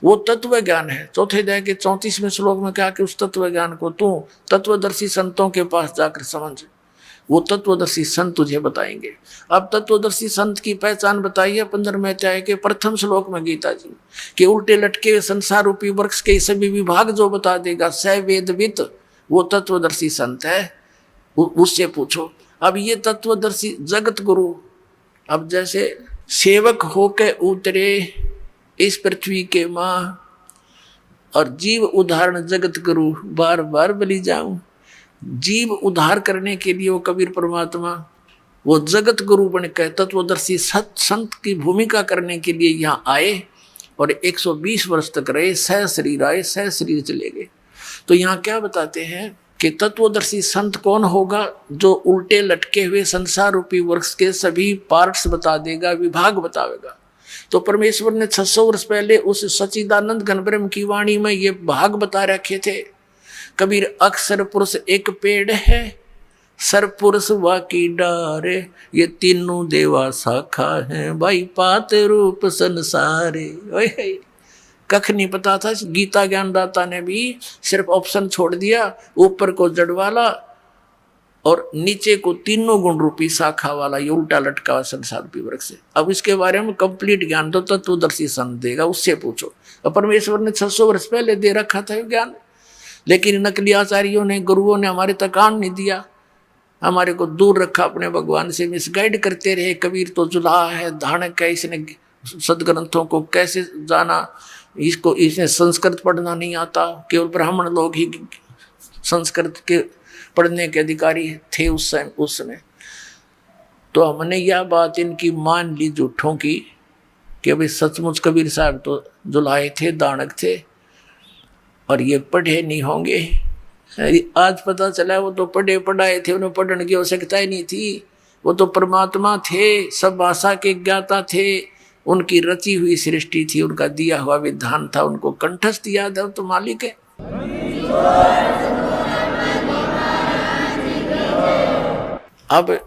वो तत्व ज्ञान है। 4थे अध्याय के 34वें श्लोक में कहा कि उस तत्व ज्ञान को तू तत्वदर्शी संतों के पास जाकर समझ, वो तत्वदर्शी संत तुझे बताएंगे। अब तत्वदर्शी संत की पहचान बताइए 15वें अध्याय के प्रथम श्लोक में गीता जी कि उल्टे लटके संसार रूपी वृक्ष के सभी विभाग जो बता देगा स वेदवित, वो तत्वदर्शी संत है, उससे पूछो। अब ये तत्वदर्शी जगत गुरु अब जैसे सेवक होके उतरे इस पृथ्वी के माँ और जीव उदाहरण जगत गुरु बार बार बलि जाऊं, जीव उद्धार करने के लिए वो कबीर परमात्मा वो जगत गुरु बनकर तत्वदर्शी सत संत की भूमिका करने के लिए यहाँ आए और 120 वर्ष तक रहे, सह शरीर आए सह शरीर चले गए। तो यहाँ क्या बताते हैं कि तत्वदर्शी संत कौन होगा? जो उल्टे लटके हुए संसार रूपी वृक्ष के सभी पार्ट्स बता देगा, विभाग बतावेगा। तो परमेश्वर ने 600 वर्ष पहले उस सच्चिदानंद घन ब्रह्म की वाणी में ये भाग बता रखे थे। कबीर अक्षर पुरुष एक पेड़ है, सर पुरुष वाकी डार, ये तीनों देवा शाखा है, भाई पात रूप संसारे। कख नहीं पता था। गीता ज्ञानदाता ने भी सिर्फ ऑप्शन छोड़ दिया, ऊपर को जड़ वाला और नीचे को तीनों गुण रूपी शाखा वाला, ये उल्टा लटका हुआ संसार रूपी वृक्ष है। अब इसके बारे में कंप्लीट ज्ञान तो तत्वदर्शी संत देगा, उससे पूछो। अब परमेश्वर ने 600 वर्ष पहले दे रखा था ज्ञान, लेकिन नकली आचार्यों ने गुरुओं ने हमारे तक कान नहीं दिया, हमारे को दूर रखा अपने भगवान से, मिसगाइड करते रहे। कबीर तो जुलाहा है, धानक है, इसने सदग्रंथों को कैसे जाना, इसने संस्कृत पढ़ना नहीं आता, केवल ब्राह्मण लोग ही संस्कृत के पढ़ने के अधिकारी थे उस समय। तो हमने यह बात इनकी मान ली झूठों की कि भाई सचमुच कबीर साहब तो जुलाहे थे, दानक थे और ये पढ़े नहीं होंगे। आज पता चला वो तो पढ़े पढ़ाए थे, उन्हें पढ़ने की आवश्यकता ही नहीं थी। वो तो परमात्मा थे, सब भाषा के ज्ञाता थे, उनकी रची हुई सृष्टि थी, उनका दिया हुआ विधान था, उनको कंठस्थ याद है, तो मालिक है। अब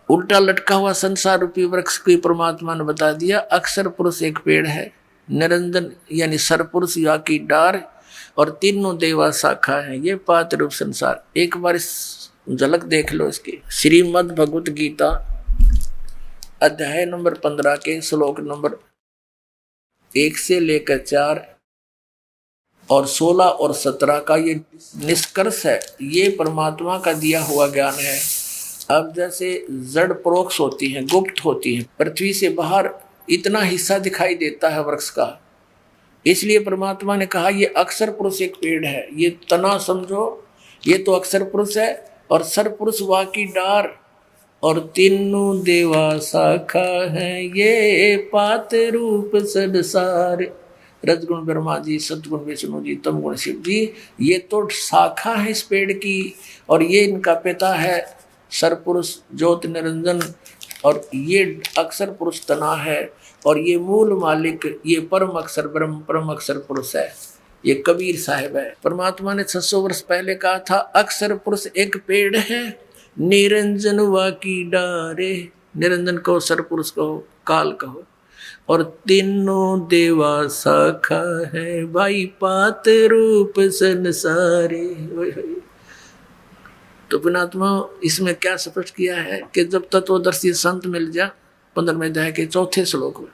उल्टा लटका हुआ संसार रूपी वृक्ष की परमात्मा ने बता दिया। अक्षर पुरुष एक पेड़ है, निरंजन यानी सरपुरुष या की डार और तीनों देवा शाखा है, ये पात रूप संसार। एक बार झलक देख लो इसकी। श्रीमद् भगवत गीता अध्याय नंबर 15 के श्लोक नंबर 1 से लेकर 4 और 16 और 17 का ये निष्कर्ष है, ये परमात्मा का दिया हुआ ज्ञान है। अब जैसे जड़ परोक्ष होती हैं, गुप्त होती हैं, पृथ्वी से बाहर इतना हिस्सा दिखाई देता है वृक्ष का, इसलिए परमात्मा ने कहा ये अक्षर पुरुष एक पेड़ है, ये तना समझो, ये तो अक्षर पुरुष है और सर पुरुष वाकी डार और तीनों देवा शाखा है, ये पात रूप संसार। रजगुण ब्रह्मा जी, सतगुण विष्णु जी, तमगुण शिव जी, ये तो शाखा है इस पेड़ की और ये इनका पिता है सरपुरुष ज्योत निरंजन और ये अक्षर पुरुष तना है और ये मूल मालिक, ये परम अक्षर ब्रह्म, परम अक्षर पुरुष है, ये कबीर साहिब है। परमात्मा ने 600 वर्ष पहले कहा था, अक्षर पुरुष एक पेड़ है, निरंजन वाकी डारे। निरंजन कहो, सर पुरुष कहो, काल कहो, और तीनों देवा शाखा है, भाई पात रूप संसारे। तो पुणात्मा इसमें क्या स्पष्ट किया है कि जब तत्वदर्शी संत मिल जा 15वें अध्याय के 4थे श्लोक में,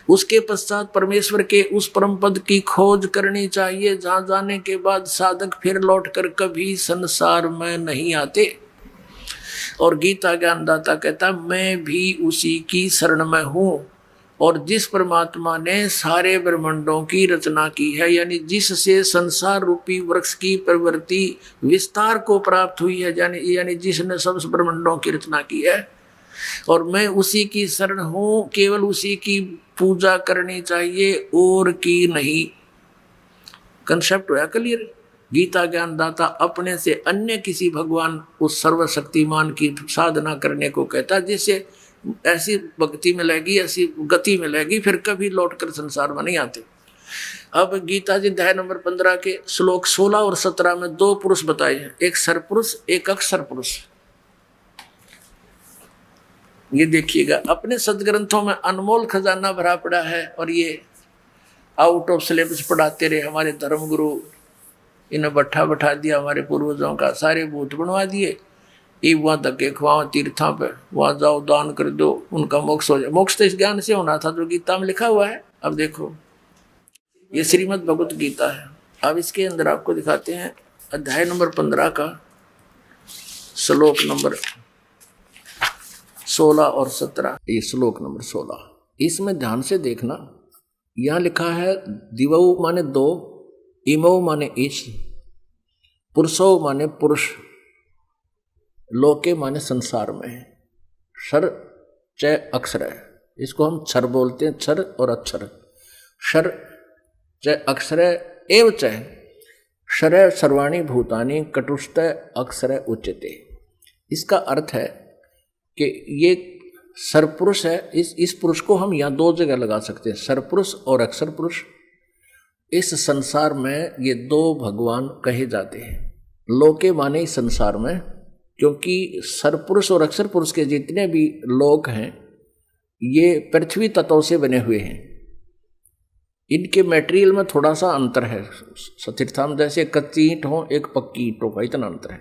उसके पश्चात परमेश्वर के उस परम पद की खोज करनी चाहिए जहां जाने के बाद साधक फिर लौटकर कभी संसार में नहीं आते। और गीता ज्ञानदाता कहता, मैं भी उसी की शरण में हूं, और जिस परमात्मा ने सारे ब्रह्मांडों की रचना की है, यानी जिससे संसार रूपी वृक्ष की प्रवृत्ति विस्तार को प्राप्त हुई है, यानी जिसने सब ब्रह्मांडों की रचना की है, और मैं उसी की शरण हूं, केवल उसी की पूजा करनी चाहिए और की नहीं। कंसेप्ट हुआ क्लियर। गीता ज्ञानदाता अपने से अन्य किसी भगवान उस सर्वशक्तिमान की साधना करने को कहता है, जिससे ऐसी भक्ति मिलेगी, ऐसी गति मिलेगी, फिर कभी लौटकर संसार में नहीं आते। अब गीता जी अध्याय नंबर 15 के श्लोक 16 और 17 में 2 पुरुष बताए हैं, एक सरपुरुष, एक अक्षर पुरुष। ये देखिएगा, अपने सदग्रंथों में अनमोल खजाना भरा पड़ा है, और ये आउट ऑफ सिलेबस पढ़ाते रहे हमारे धर्मगुरु। इन्हें बैठा दिया हमारे पूर्वजों का, सारे भूत बनवा दिए। ये वहाँ धक्के खुआओ तीर्थों पे, वहाँ जाओ दान कर दो, उनका मोक्ष हो जाए। मोक्ष तो इस ज्ञान से होना था जो गीता में लिखा हुआ है। अब देखो, ये श्रीमद् भगवत गीता है। अब इसके अंदर आपको दिखाते हैं अध्याय नंबर 15 का श्लोक नंबर 16 और 17। ये श्लोक नंबर 16, इसमें ध्यान से देखना। यहाँ लिखा है, दिवौ माने 2, इमौ माने ईश, पुरुषो माने पुरुष, लोके माने संसार में, क्षर च अक्षर है। इसको हम क्षर बोलते हैं, क्षर और अक्षर। क्षर च अक्षर एव च क्षर सर्वाणी भूतानि कटुष्ट अक्षर उच्यते। इसका अर्थ है कि ये सरपुरुष है। इस पुरुष को हम यहाँ 2 जगह लगा सकते हैं, सरपुरुष और अक्षर पुरुष। इस संसार में ये 2 भगवान कहे जाते हैं। लोके माने इस संसार में, क्योंकि सरपुरुष और अक्षर पुरुष के जितने भी लोक हैं ये पृथ्वी तत्वों से बने हुए हैं। इनके मटेरियल में थोड़ा सा अंतर है। सतीर्थाम जैसे कच्ची ईंट हो, एक पक्की ईंटों का, इतना अंतर है।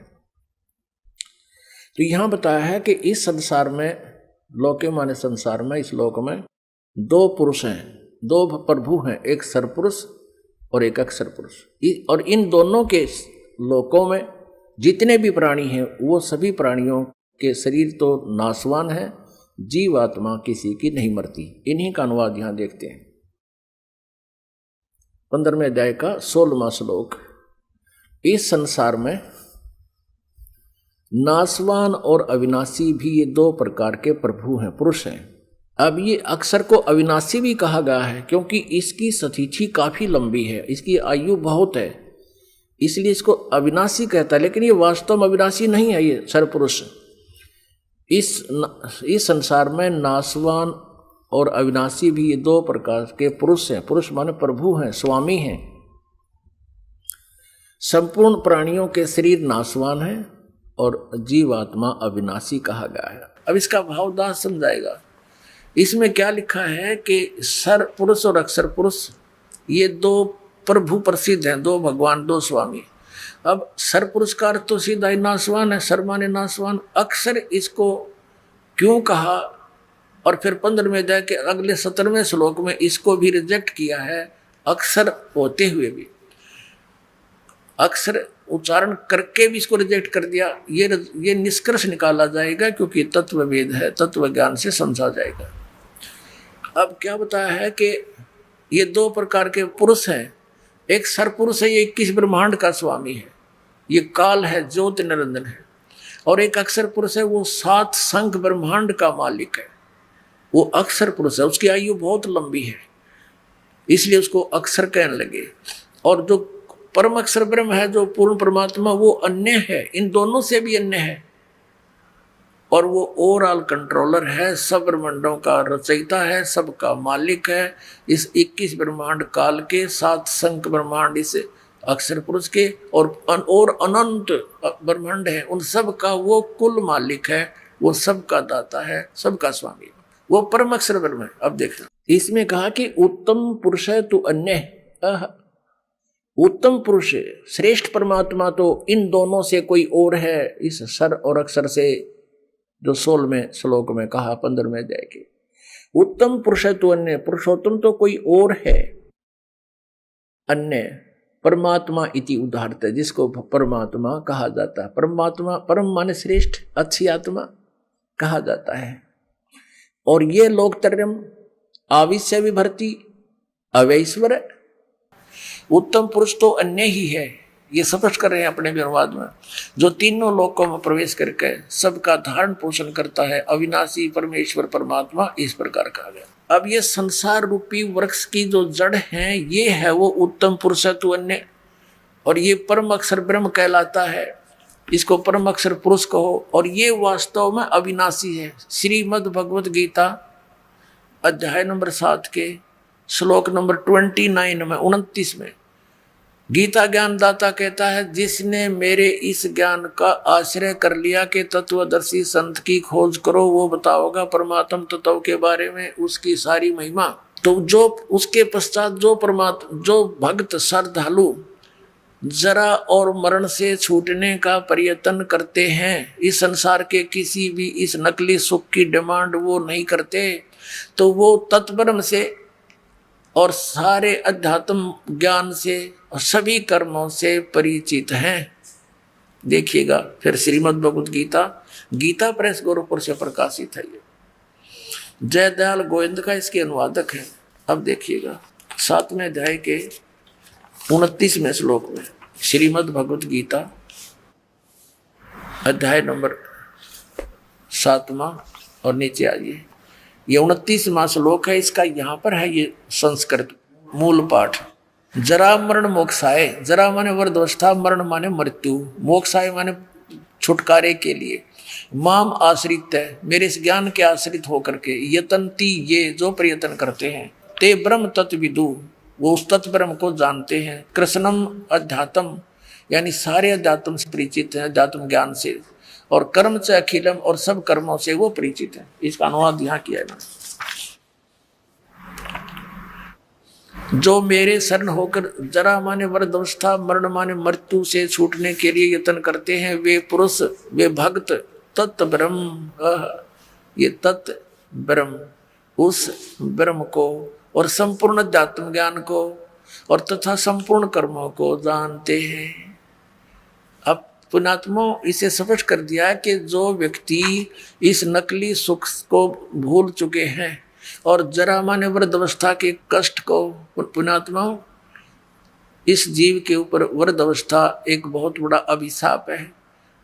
तो यहाँ बताया है कि इस संसार में, लोके माने संसार में, इस लोक में 2 पुरुष हैं, 2 प्रभु हैं, एक सरपुरुष और एक अक्षर पुरुष। और इन दोनों के लोकों में जितने भी प्राणी हैं वो सभी प्राणियों के शरीर तो नाशवान है, जीवात्मा किसी की नहीं मरती। इन्हीं का अनुवाद यहाँ देखते हैं 15वें अध्याय का 16वां श्लोक। इस संसार में नाशवान और अविनाशी भी ये 2 प्रकार के प्रभु हैं, पुरुष हैं। अब ये अक्षर को अविनाशी भी कहा गया है क्योंकि इसकी सतीथि काफी लंबी है, इसकी आयु बहुत है, इसलिए इसको अविनाशी कहता है। लेकिन ये वास्तव में अविनाशी नहीं है। ये सरपुरुष इस संसार में नाशवान और अविनाशी भी ये 2 प्रकार के पुरुष हैं। पुरुष माने प्रभु हैं, स्वामी हैं। संपूर्ण प्राणियों के शरीर नाशवान हैं और जीवात्मा अविनाशी कहा गया है। अब इसका भावदास समझाएगा। इसमें क्या लिखा है कि सर पुरुष और अक्षर पुरुष ये 2 प्रभु प्रसिद्ध हैं, 2 भगवान, 2 स्वामी। अब सर पुरुष का अर्थ तो सीधा ही नाशवान है, सर माने नाशवान। अक्षर इसको क्यों कहा, और फिर 15वें अध्याय के अगले 17वें श्लोक में इसको भी रिजेक्ट किया है, अक्षर होते हुए भी, अक्षर उच्चारण करके भी इसको रिजेक्ट कर दिया। ये निष्कर्ष निकाला जाएगा क्योंकि तत्व वेद है, तत्व ज्ञान से समझा जाएगा। अब क्या बताया है कि ये 2 प्रकार के पुरुष हैं। एक सरपुरुष है, ये 21 ब्रह्मांड का स्वामी है, ये काल है, ज्योति निरंजन है। और एक अक्षर पुरुष है, वो 7 संख ब्रह्मांड का मालिक है, वो अक्षर पुरुष है। उसकी आयु बहुत लंबी है, इसलिए उसको अक्षर कहने लगे। और जो परम अक्षर ब्रह्म है, जो पूर्ण परमात्मा, वो अन्य है, इन दोनों से भी अन्य है। और वो ओवरऑल कंट्रोलर है, सब ब्रह्मांडों का रचयिता है, सबका मालिक है। इस 21 ब्रह्मांड काल के 7 संख ब्रह्मांड इस अक्षर पुरुष के और अनंत ब्रह्मांड है, उन सब का वो कुल मालिक है, वो सबका दाता है, सबका स्वामी, वो परम अक्षर ब्रह्म है। अब देखना, इसमें कहा कि उत्तम पुरुष है तो अन्य, उत्तम पुरुष श्रेष्ठ परमात्मा तो इन दोनों से कोई और है। इस सर और अक्षर से जो 16वें श्लोक में कहा 15वें अध्याय के, उत्तम पुरुष है तो अन्य, पुरुषोत्तम तो कोई और है, अन्य परमात्मा इति उदाहरत है, जिसको परमात्मा कहा जाता है। परमात्मा परम माने श्रेष्ठ, अच्छी आत्मा कहा जाता है। और ये लोकत्रयम आविश्य विभर्ति अवैश्वर, उत्तम पुरुष तो अन्य ही है, ये स्पष्ट कर रहे हैं अपने अनुवाद में, जो तीनों लोकों में प्रवेश करके सबका धारण पोषण करता है, अविनाशी परमेश्वर परमात्मा, इस प्रकार कहा गया। अब ये संसार रूपी वृक्ष की जो जड़ है, ये है वो उत्तम पुरुष तो अन्य, और ये परम अक्षर ब्रह्म कहलाता है, इसको परम अक्षर पुरुष कहो, और ये वास्तव में अविनाशी है। श्रीमद् भगवत गीता अध्याय नंबर 7 के श्लोक नंबर 29 में 29 में गीता ज्ञानदाता कहता है, जिसने मेरे इस ज्ञान का आश्रय कर लिया कि तत्वदर्शी संत की खोज करो, वो बताओगा परमात्म तत्व के बारे में, उसकी सारी महिमा। तो जो उसके पश्चात जो भक्त श्रद्धालु जरा और मरण से छूटने का प्रयत्न करते हैं, इस संसार के किसी भी इस नकली सुख की डिमांड वो नहीं करते, तो वो तत्परम से और सारे अध्यात्म ज्ञान से और सभी कर्मों से परिचित हैं। देखिएगा फिर श्रीमद् भगवत गीता, गीता प्रेस गोरखपुर से प्रकाशित है। ये जयदयाल गोविंद का इसके अनुवादक है। अब देखिएगा 7वें अध्याय के 29वें श्लोक में श्रीमद् भगवत गीता अध्याय नंबर 7वां और नीचे आइए, ये 29वां श्लोक है। इसका यहाँ पर है ये संस्कृत मूल पाठ। जरा मरण मोक्षाय, जरा माने वर्दवस्था, मरण माने मृत्यु, मोक्षाय माने छुटकारे के लिए, माम आश्रित है, मेरे इस ज्ञान के आश्रित होकर के, यतंती ये जो प्रयत्न करते हैं, ते ब्रह्म तत्विदु वो उस तत्व ब्रह्म को जानते हैं, कृष्णम अध्यात्म यानी सारे अध्यात्म से परिचित है, अध्यात्म ज्ञान से, और कर्म से अखिलम और सब कर्मों से वो परिचित है। इसका अनुवाद यहाँ किया है मैंने। जो मेरे शरण होकर जरा माने वृद्धावस्था, मरण माने मृत्यु से छूटने के लिए यत्न करते हैं, वे पुरुष, वे भक्त तत्व ब्रह्म, ये तत्व ब्रह्म, उस ब्रह्म को और संपूर्ण अध्यात्म ज्ञान को और तथा संपूर्ण कर्मों को जानते हैं। अब पुणात्मा इसे स्पष्ट कर दिया कि जो व्यक्ति इस नकली सुख को भूल चुके हैं और जरा माने वृद्धावस्था के कष्ट को, पुणात्मा इस जीव के ऊपर वृद्धावस्था एक बहुत बड़ा अभिशाप है,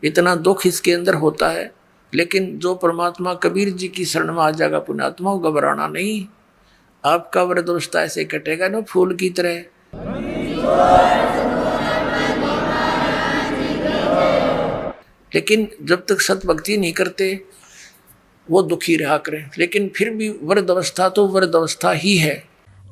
इतना दुख इसके अंदर होता है। लेकिन जो परमात्मा कबीर जी की शरण में आ जाएगा, पुणात्मा घबराना नहीं, आपका वृद्धावस्था ऐसे कटेगा ना फूल की तरह। लेकिन जब तक सत भक्ति नहीं करते वो दुखी रहा करें, लेकिन फिर भी वृद्धावस्था तो वृद्धावस्था ही है।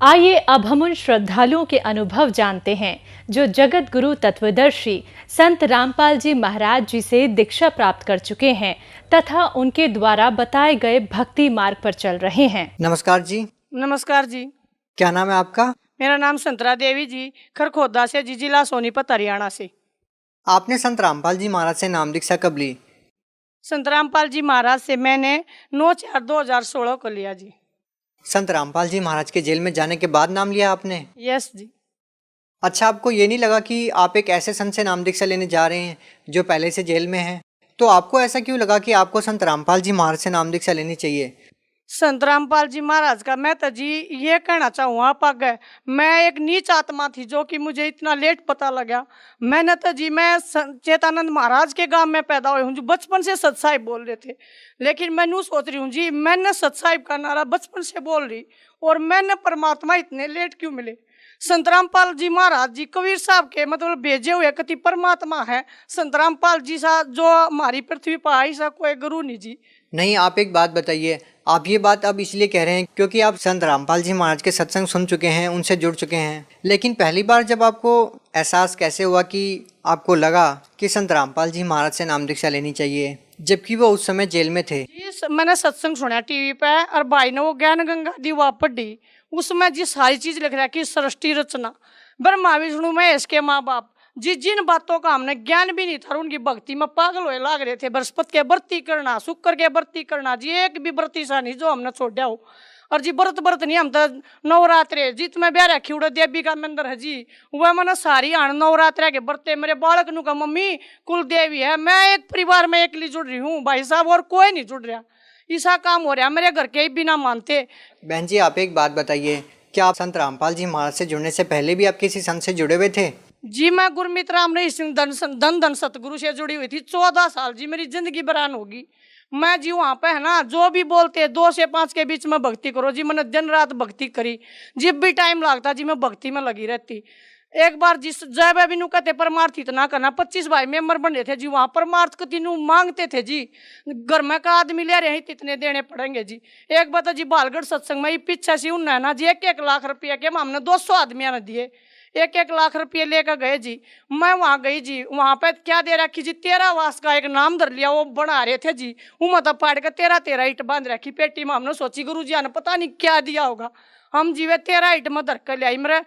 आइए अब हम उन श्रद्धालुओं के अनुभव जानते हैं जो जगत गुरु तत्वदर्शी संत रामपाल जी महाराज जी से दीक्षा प्राप्त कर चुके हैं तथा उनके द्वारा बताए गए भक्ति मार्ग पर चल रहे हैं। नमस्कार जी। नमस्कार जी। क्या नाम है आपका? मेरा नाम संतरा देवी जी, खरखोदा से जी, जिला सोनीपत हरियाणा से। आपने संत रामपाल जी महाराज से नाम दीक्षा कब ली? संत रामपाल जी महाराज से मैंने 9/4/2016 को लिया जी। संत रामपाल जी महाराज के जेल में जाने के बाद नाम लिया आपने? यस जी। अच्छा, आपको ये नहीं लगा कि आप एक ऐसे संत से नाम दीक्षा लेने जा रहे हैं जो पहले से जेल में है? तो आपको ऐसा क्यों लगा कि आपको संत रामपाल जी महाराज से नाम दीक्षा लेनी चाहिए? संत रामपाल जी महाराज का मैं तो जी ये कहना चाहूँगा, पग मैं एक नीच आत्मा थी जो कि मुझे इतना लेट पता लगा। मैंने तो जी मैं चेतानंद महाराज के गांव में पैदा हुई हूँ, जो बचपन से सत साहिब बोल रहे थे, लेकिन मैं यूँ सोच रही हूँ जी मैंने सत साहिब का नारा बचपन से बोल रही और मैंने परमात्मा इतने लेट क्यों मिले। संत रामपाल जी महाराज जी कबीर साहब के मतलब भेजे हुए कति परमात्मा है। संत रामपाल जी सा जो हमारी पृथ्वी पर आई सा कोई गुरु नहीं जी। नहीं, आप एक बात बताइए, आप ये बात अब इसलिए कह रहे हैं क्योंकि आप संत रामपाल जी महाराज के सत्संग सुन चुके हैं, उनसे जुड़ चुके हैं, लेकिन पहली बार जब आपको एहसास कैसे हुआ कि आपको लगा कि संत रामपाल जी महाराज से नाम दीक्षा लेनी चाहिए, जबकि वो उस समय जेल में थे? मैंने सत्संग सुना टीवी पे और भाई ने वो ज्ञान गंगा दी हुआ पढ़ी, उसमें जी सारी चीज लिख रहा कि सृष्टि रचना, ब्रह्मा विष्णु महेश के माँ बाप जी, जिन बातों का हमने ज्ञान भी नहीं था उनकी भक्ति में पागल होए लाग रहे थे। बृहस्पति के व्रती करना, शुक्र के व्रती करना जी, एक भी व्रती सा नहीं जो हमने छोड़ा हो। और जी व्रत नहीं, हम तो नवरात्रे जीत में ब्याह रखी उड़ा देवी का मंदिर है जी, वह मैंने सारी आन नवरात्रे के व्रते मेरे बालक नु का मम्मी कुल देवी है, मैं एक परिवार में अकेली जुड़ रही हूँ भाई साहब, और कोई नहीं जुड़ रहा। ऐसा काम हो रहा मेरे घर के बिना मानते। बहन जी, आप एक बात बताइए, क्या आप संत रामपाल जी महाराज से जुड़ने से पहले भी आप किसी संत से जुड़े हुए थे? जी मैं गुरमीत राम रही सिंह धन सतगुरु से जुड़ी हुई थी 14 साल जी, मेरी जिंदगी बरान होगी। मैं जी वहाँ पे है ना जो भी बोलते 2 से 5 के बीच में भक्ति करो जी, मैंने दिन रात भक्ति करी, जब भी टाइम लगता जी मैं भक्ति में लगी रहती। एक बार जिस जय भाई बिनू कहते परमार्थ इतना करना, 25 भाई मेंबर बने थे जी, वहाँ परमार्थ को तीनों मांगते थे जी, घर में का आदमी ले रहे इतने देने पड़ेंगे जी। एक बात जी बालगढ़ सत्संग में पीछे से उन्ना ना जी 1-1 लाख रुपया के हमने 200 आदमियों ने दिए, 1-1 लाख रुपये लेकर गए जी। मैं वहाँ गई जी, वहाँ पे क्या दे रखी जी, 13 वास का एक नाम धर लिया, वो बना रहे थे जी, वो मतलब फाड़ कर 13 ईट बांध रखी पेटी में। हमने सोची गुरु जी ने पता नहीं क्या दिया होगा, हम जी वे 13 ईट में धर कर ले आई। मेरे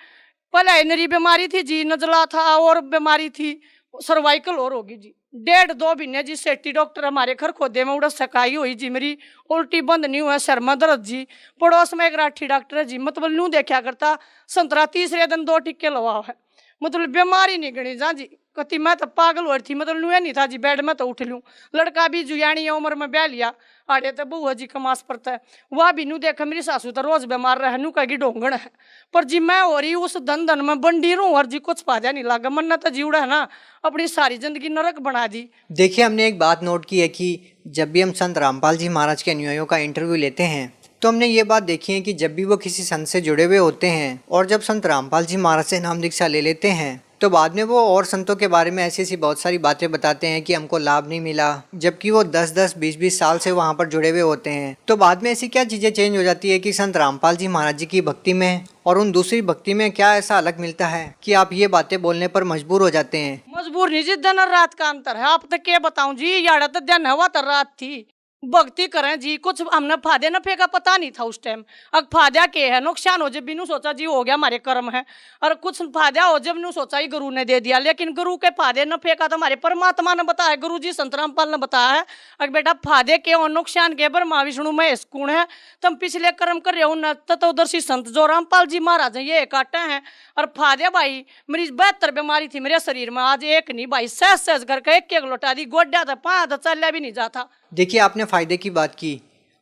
पहले नरी बीमारी थी जी, नजला था और बीमारी थी सर्वाइकल और होगी जी, 1.5-2 महीने जी सेठी डॉक्टर हमारे घर खोदे में उड़ा सकाई हुई जी, मेरी उल्टी बंद नहीं हुआ, सर में दर्द जी। पड़ोस में एक राठी डॉक्टर है जी, मतलब न्यू देखा करता, संतरा तीसरे दिन 2 टिक्के लवा है, मतलब बीमारी नहीं गणी जा जी। कति मैं तो पागल हो रही थी, मतलब नुआ नहीं था जी, बेड में तो उठ लूँ। लड़का भी जुयानी उम्र में ब्याह लिया, आड़े तो बहू जी कमास पड़ता है, वह भी नू देखा मेरी सासू तो रोज बीमार रहे, नू कहेगी ढोंगण है, पर जी मैं हो रही उस धन में बंडी रू और जी कुछ फायदा नहीं लगा, मन तो जीवड़ा है ना अपनी सारी जिंदगी नरक बना दी। देखिए, हमने एक बात नोट की है कि जब भी हम संत रामपाल जी महाराज के अनुयायियों का इंटरव्यू लेते हैं तो हमने ये बात देखी है कि जब भी वो किसी संत से जुड़े हुए होते हैं और जब संत रामपाल जी महाराज से नाम दीक्षा ले लेते हैं तो बाद में वो और संतों के बारे में ऐसी ऐसी बहुत सारी बातें बताते हैं कि हमको लाभ नहीं मिला, जबकि वो 10-10, 20-20 साल से वहाँ पर जुड़े हुए होते हैं। तो बाद में ऐसी क्या चीज़ें चेंज हो जाती है कि संत रामपाल जी महाराज जी की भक्ति में और उन दूसरी भक्ति में क्या ऐसा अलग मिलता है कि आप ये बातें बोलने पर मजबूर हो जाते हैं? मजबूर नहीं जी, दिन और रात का अंतर है। आप तो क्या बताऊं जी, यार तो दिन हवा तो रात थी, भक्ति करें जी, कुछ हमने फायदे नफे का पता नहीं था उस टाइम। अब फायदा क्या है, नुकसान हो जब बिनू सोचा जी हो गया हमारे कर्म है, और कुछ फायदा हो जब नू सोचा ही गुरु ने दे दिया। लेकिन गुरु के फायदे नफे का तो हमारे परमात्मा ने बताया, गुरु जी संत रामपाल ने बताया है। अगर बेटा फायदे के और नुकसान के ब्रह्मा विष्णु महेश गुण है, तुम पिछले कर्म कर रहे हो तत्वदर्शी संत जो रामपाल जी महाराज ये काटे हैं। और फायदे भाई मेरी 72 बीमारी थी मेरे शरीर में, आज एक नहीं भाई, सहज सहज करके 1-1 लोटा दी, गोड्या था 5 चल भी नहीं जाता। देखिए, आपने फ़ायदे की बात की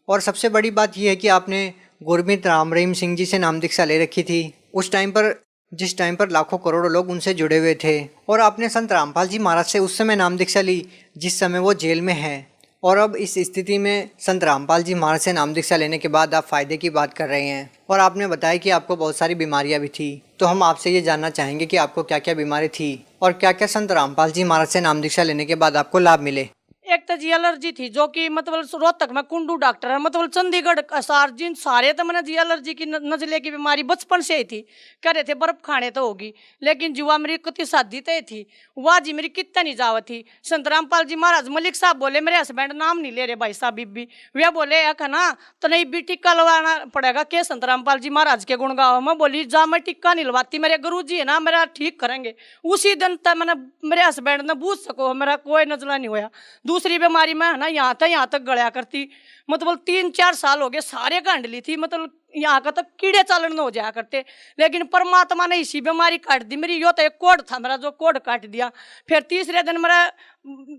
और सबसे बड़ी बात यह है कि आपने गुरमीत राम रहीम सिंह जी से नाम दीक्षा ले रखी थी उस टाइम पर, जिस टाइम पर लाखों करोड़ों लोग उनसे जुड़े हुए थे, और आपने संत रामपाल जी महाराज से उस समय नाम दीक्षा ली जिस समय वो जेल में है। और अब इस स्थिति में संत रामपाल जी महाराज से नाम दीक्षा लेने के बाद आप फ़ायदे की बात कर रहे हैं और आपने बताया कि आपको बहुत सारी बीमारियां भी थी। तो हम आपसे ये जानना चाहेंगे कि आपको क्या क्या बीमारी थी और क्या क्या संत रामपाल जी महाराज से नाम दीक्षा लेने के बाद आपको लाभ मिले। एक तो जी एलर्जी थी, जो कि मतलब रोहतक में कुंडू डॉक्टर है, मतलब चंडीगढ़ असार जिन सारे तो मैंने जी एलर्जी की नजले की बीमारी बचपन से ही थी, कह रहे थे बर्फ खाने तो होगी, लेकिन जुआ मेरी कति शादी तय थी, वह जी मेरी कितना नहीं जावत थी। संत रामपाल जी महाराज मलिक साहब बोले, मेरे हस्बैंड नाम नहीं ले रहे भाई साहब बीबी, वे बोले है ना तो नहीं भी टिक्का लगवाना पड़ेगा के संत रामपाल जी महाराज के गुण गाओ। मैं बोली जा मैं टिक्का नहीं लगवाती, मेरे गुरु जी है ना मेरा ठीक करेंगे। उसी दिन तक मैंने मेरे हस्बैंड ने बूझ सको मेरा कोई नजला नहीं होया। दूसरी बीमारी में है ना यहाँ तक गड़िया करती, मतलब 3-4 साल हो गए सारे गांड ली थी, मतलब यहाँ का तक कीड़े चालन हो जाया करते, लेकिन परमात्मा ने इसी बीमारी काट दी मेरी। यो तो एक कोड था मेरा जो कोड काट दिया। फिर तीसरे दिन मेरा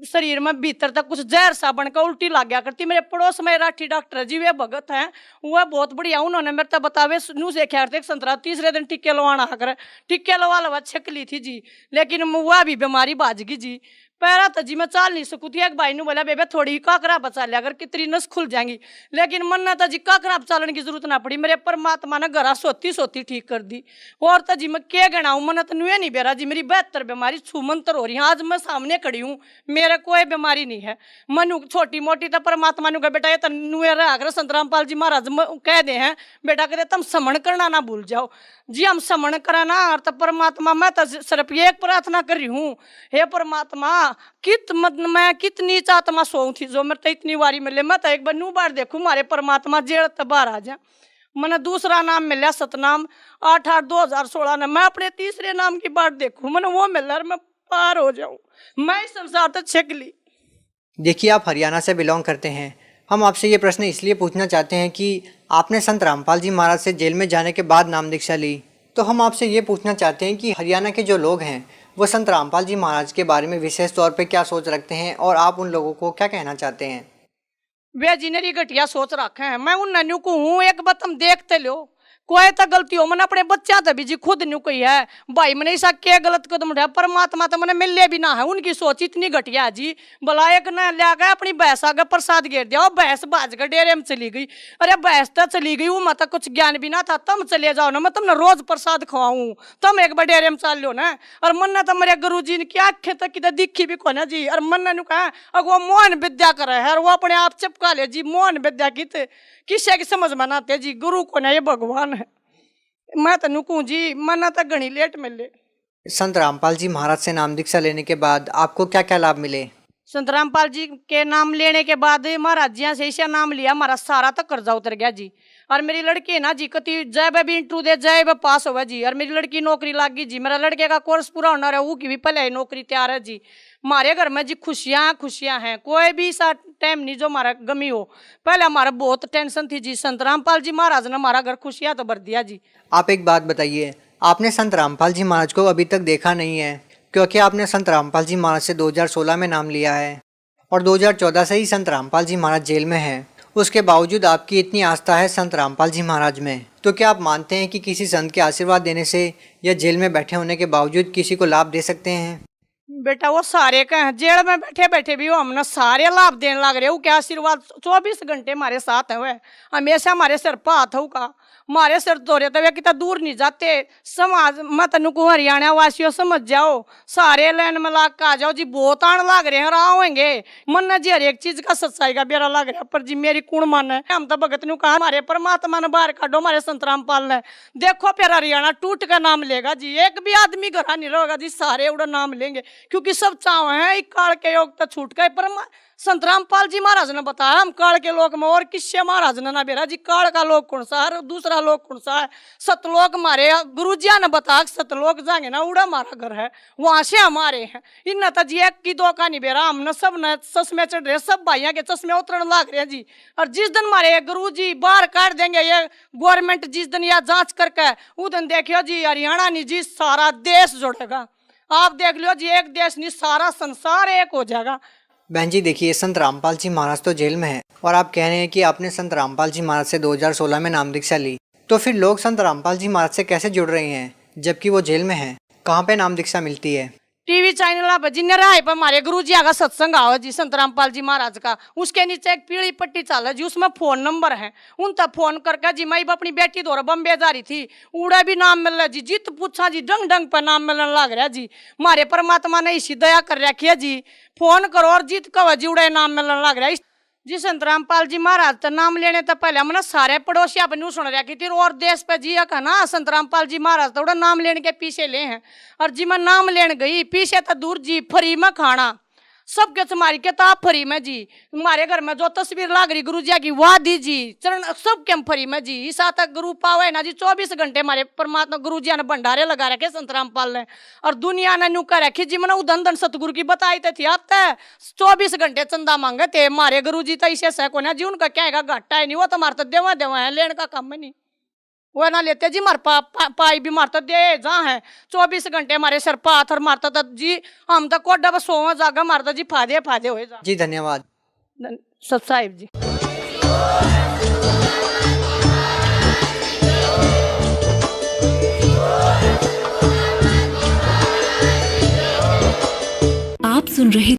शरीर में भीतर तक कुछ जहर सा बनकर उल्टी लग गया करती। मेरे पड़ोस में राठी डॉक्टर जी वे भगत हैं, वह बहुत बढ़िया, उन्होंने मेरे तक बतावे न्यू से क्या करते संतरा तीसरे दिन टिक्के लवाना कर, टिक्के लवा छक ली थी जी, लेकिन वह भी बीमारी बाज गई जी। पैरा तो जी मैं चाल नहीं सकू थी। एक भाई ने बोला बेबे थोड़ी काकरा बचा लिया अगर कितनी नस खुल जाएंगी, लेकिन मन ने तो जी काकरा चालने की जरूरत ना पड़ी। मेरे परमात्मा ने घरा सोती सोती ठीक कर दी। और तो जी मैं क्या गणाऊं, मन तो नुए नहीं बेरा जी मेरी 72 बीमारी छूमंतर हो रही है। आज मैं सामने खड़ी हूँ, मेरे कोई बीमारी नहीं है। मनु छोटी मोटी तो परमात्मा ने कहा बेटा ये तो नुए रहा संत रामपाल जी महाराज कह दे हैं बेटा कहते तुम समण करना ना भूल जाओ जी। हम समण करा ना और तो परमात्मा मैं तो सिर्फ ये एक प्रार्थना कर रही हूँ, हे परमात्मा मैं कितनी आत्मा सो थी जो मेरे तो इतनी बारी मिले, मैं तो एक बार नू बार देखूँ मारे परमात्मा जेल तो बाहर आ जा। मैंने दूसरा नाम मिला सतनाम 8/8/2016 ने, मैं अपने तीसरे नाम की बात देखूँ मैंने वो मिला मैं पार हो जाऊँ, मैं इस संसार तक छक ली। देखिए आप हरियाणा से बिलोंग करते हैं, हम आपसे ये प्रश्न इसलिए पूछना चाहते हैं कि आपने संत रामपाल जी महाराज से जेल में जाने के बाद नाम दीक्षा ली, तो हम आपसे ये पूछना चाहते हैं कि हरियाणा के जो लोग हैं वो संत रामपाल जी महाराज के बारे में विशेष तौर पे क्या सोच रखते हैं और आप उन लोगों को क्या कहना चाहते हैं। वे जिनेरी घटिया सोच रखे हैं, मैं उन नन्यू को हूँ एक बात तुम देखते लो, कोई तो गलती हो मैंने अपने बच्चा तभी जी खुद न्यू कोई है भाई मैंने ऐसा क्या गलत कदम उठाया, परमात्मा तो मैंने मिले भी ना है। उनकी सोच इतनी घटिया है जी, भला एक न लिया गया अपनी भैंस आगे प्रसाद घेर दिया, भैंस बाज कर डेरे में चली गई। अरे भैंस तो चली गई वो मत कुछ ज्ञान भी ना था, तुम चले जाओ ना मैं तुमने रोज प्रसाद खवाऊं, तुम एक बार डेरे में चल लो ना। और मन तो मेरे गुरु जी ने क्या आखे तक किधर दिखी भी कोना जी। और मन ने कहा अगर वो मोहन विद्या करे है और वो अपने आप चिपका ले जी, मोहन विद्या की किसे की समझ में आते जी, गुरु को ना ये भगवान है। मैं तो नुकू जी मना तो घनी लेट मिले। संत रामपाल जी महाराज से नाम दीक्षा लेने के बाद आपको क्या क्या लाभ मिले। संत रामपाल जी के नाम लेने के बाद महाराज जी से ऐसा नाम लिया हमारा सारा तक कर्जा उतर गया जी। और मेरी लड़की है ना जी कति जय भी इंटरव्यू दे जय पास हुआ जी। और मेरी लड़की नौकरी लग गई जी, मेरा लड़के का कोर्स पूरा होना रहा वो की भी पहले नौकरी तैयार है जी। हमारे घर में जी खुशियाँ खुशियाँ हैं, कोई भी सा टाइम नहीं जो हमारा गमी हो। पहले हमारा बहुत टेंशन थी जी, संत रामपाल जी महाराज ने हमारा घर खुशियाँ तो भर दिया जी। आप एक बात बताइए, आपने संत रामपाल जी महाराज को अभी तक देखा नहीं है क्योंकि आपने संत रामपाल जी महाराज से 2016 में नाम लिया है और 2014 से ही संत रामपाल जी महाराज जेल में है। उसके बावजूद आपकी इतनी आस्था है संत रामपाल जी महाराज में, तो क्या आप मानते हैं कि किसी संत के आशीर्वाद देने से या जेल में बैठे होने के बावजूद किसी को लाभ दे सकते हैं। बेटा वो सारे का है, जेल में बैठे बैठे भी वो हमने सारे लाभ देने लग रहे हो। क्या आशीर्वाद 24 घंटे हमारे साथ है, वह हमेशा हमारे सिर पर हाथ हो का हमारे सिर तो रहते वे कितना दूर नहीं जाते। समाज मत नुको हरियाणा वासियों समझ जाओ, सारे लाइन में लाग का आ जाओ जी, बहुत आने लग रहे हैं और आओगे मन जी हर एक चीज का सच्चाई का बेरा लग रहा है। पर जी मेरी कुण मन है, हम तो भगत नु कहा हमारे परमात्मा ने बाहर काटो, हमारे संत रामपाल ने देखो फिर हरियाणा टूट का नाम लेगा जी। एक भी आदमी घर नहीं रहेगा जी, सारे उड़ा नाम लेंगे क्योंकि सब चाव है काल के योग तो छूट गए। पर संत रामपाल जी महाराज ने बताया हम काल के लोक में, और किससे महाराज ने ना बेरा जी काल का लोक कौन सा है दूसरा लोक कौन सा है। सतलोक हमारे गुरु जी ने बताया सतलोक जाएंगे ना उड़ा हमारा घर है, वहां से हमारे हैं। इन तो जी एक की दो का नहीं बेरा, हमने सब ने चश्मे चढ़ रहे, सब भाइयों के चश्मे उतरने लग रहे हैं जी। और जिस दिन हमारे गुरु जी बाहर काट देंगे ये गवर्नमेंट, जिस दिन यह जांच करके उस दिन देखियो जी हरियाणा नहीं जी सारा देश जुड़ेगा। आप देख लो जी एक देश नहीं सारा संसार एक हो जाएगा। बहन जी देखिए, संत रामपाल जी महाराज तो जेल में है और आप कह रहे हैं कि आपने संत रामपाल जी महाराज से 2016 में नाम दीक्षा ली, तो फिर लोग संत रामपाल जी महाराज से कैसे जुड़ रहे हैं जबकि वो जेल में है। कहाँ पे नाम दीक्षा मिलती है। टीवी चैनल पर जिन्हें राय पर हमारे गुरु जी का सत्संग आओ जी संत रामपाल जी महाराज का, उसके नीचे एक पीली पट्टी चाल है जी, उसमें फोन नंबर है, उन तक फोन करके जी मैं अपनी बेटी दौरा बम्बे जा रही थी उड़ा भी नाम मिल रहा जी, जित पूछा जी डंग डंग पर नाम मिलने लग रहा जी। हमारे परमात्मा ने इसी दया कर रखी है जी, फोन करो और जीत कहो जी उड़ा नाम मिलने लग रहा है जी। संत रामपाल जी महाराज तो नाम लेने तो पहले हमने सारे पड़ोसी अपनी सुन रखी थी और देश पे जी का ना संत रामपाल जी महाराज तो नाम लेने के पीछे ले हैं। और जी मैं नाम लेने गई पीछे तो दूर जी फ्री में खाना सबके तुम्हारी किताब फ्री में जी, हमारे घर में जो तस्वीर लाग रही गुरु जी की वाह दी जी चरण सबके फ्री में जी। इस तक गुरु पावे ना जी 24 घंटे हमारे परमात्मा गुरु जी ने भंडारे लगा रखे संत रामपाल ने। और दुनिया ने नुका रखी जी मैंने उदन धन सतगुरु की बताई थी आप 24 घंटे चंदा मांगे थे हमारे गुरु जी तो इसे सको ना जी, उनका क्या है घाटा है नहीं, वो तो हमारे तो देवा देवा है लेने का काम है नहीं, वो ना लेते जी मार पाई भी मारता दे जहाँ है 24 घंटे हमारे सर पाथर मारता था जी, हम तो कोडा बस सोवा जागा मारता जी फायदे फायदे हुए जी। धन्यवाद सब साहिब जी। आप सुन रहे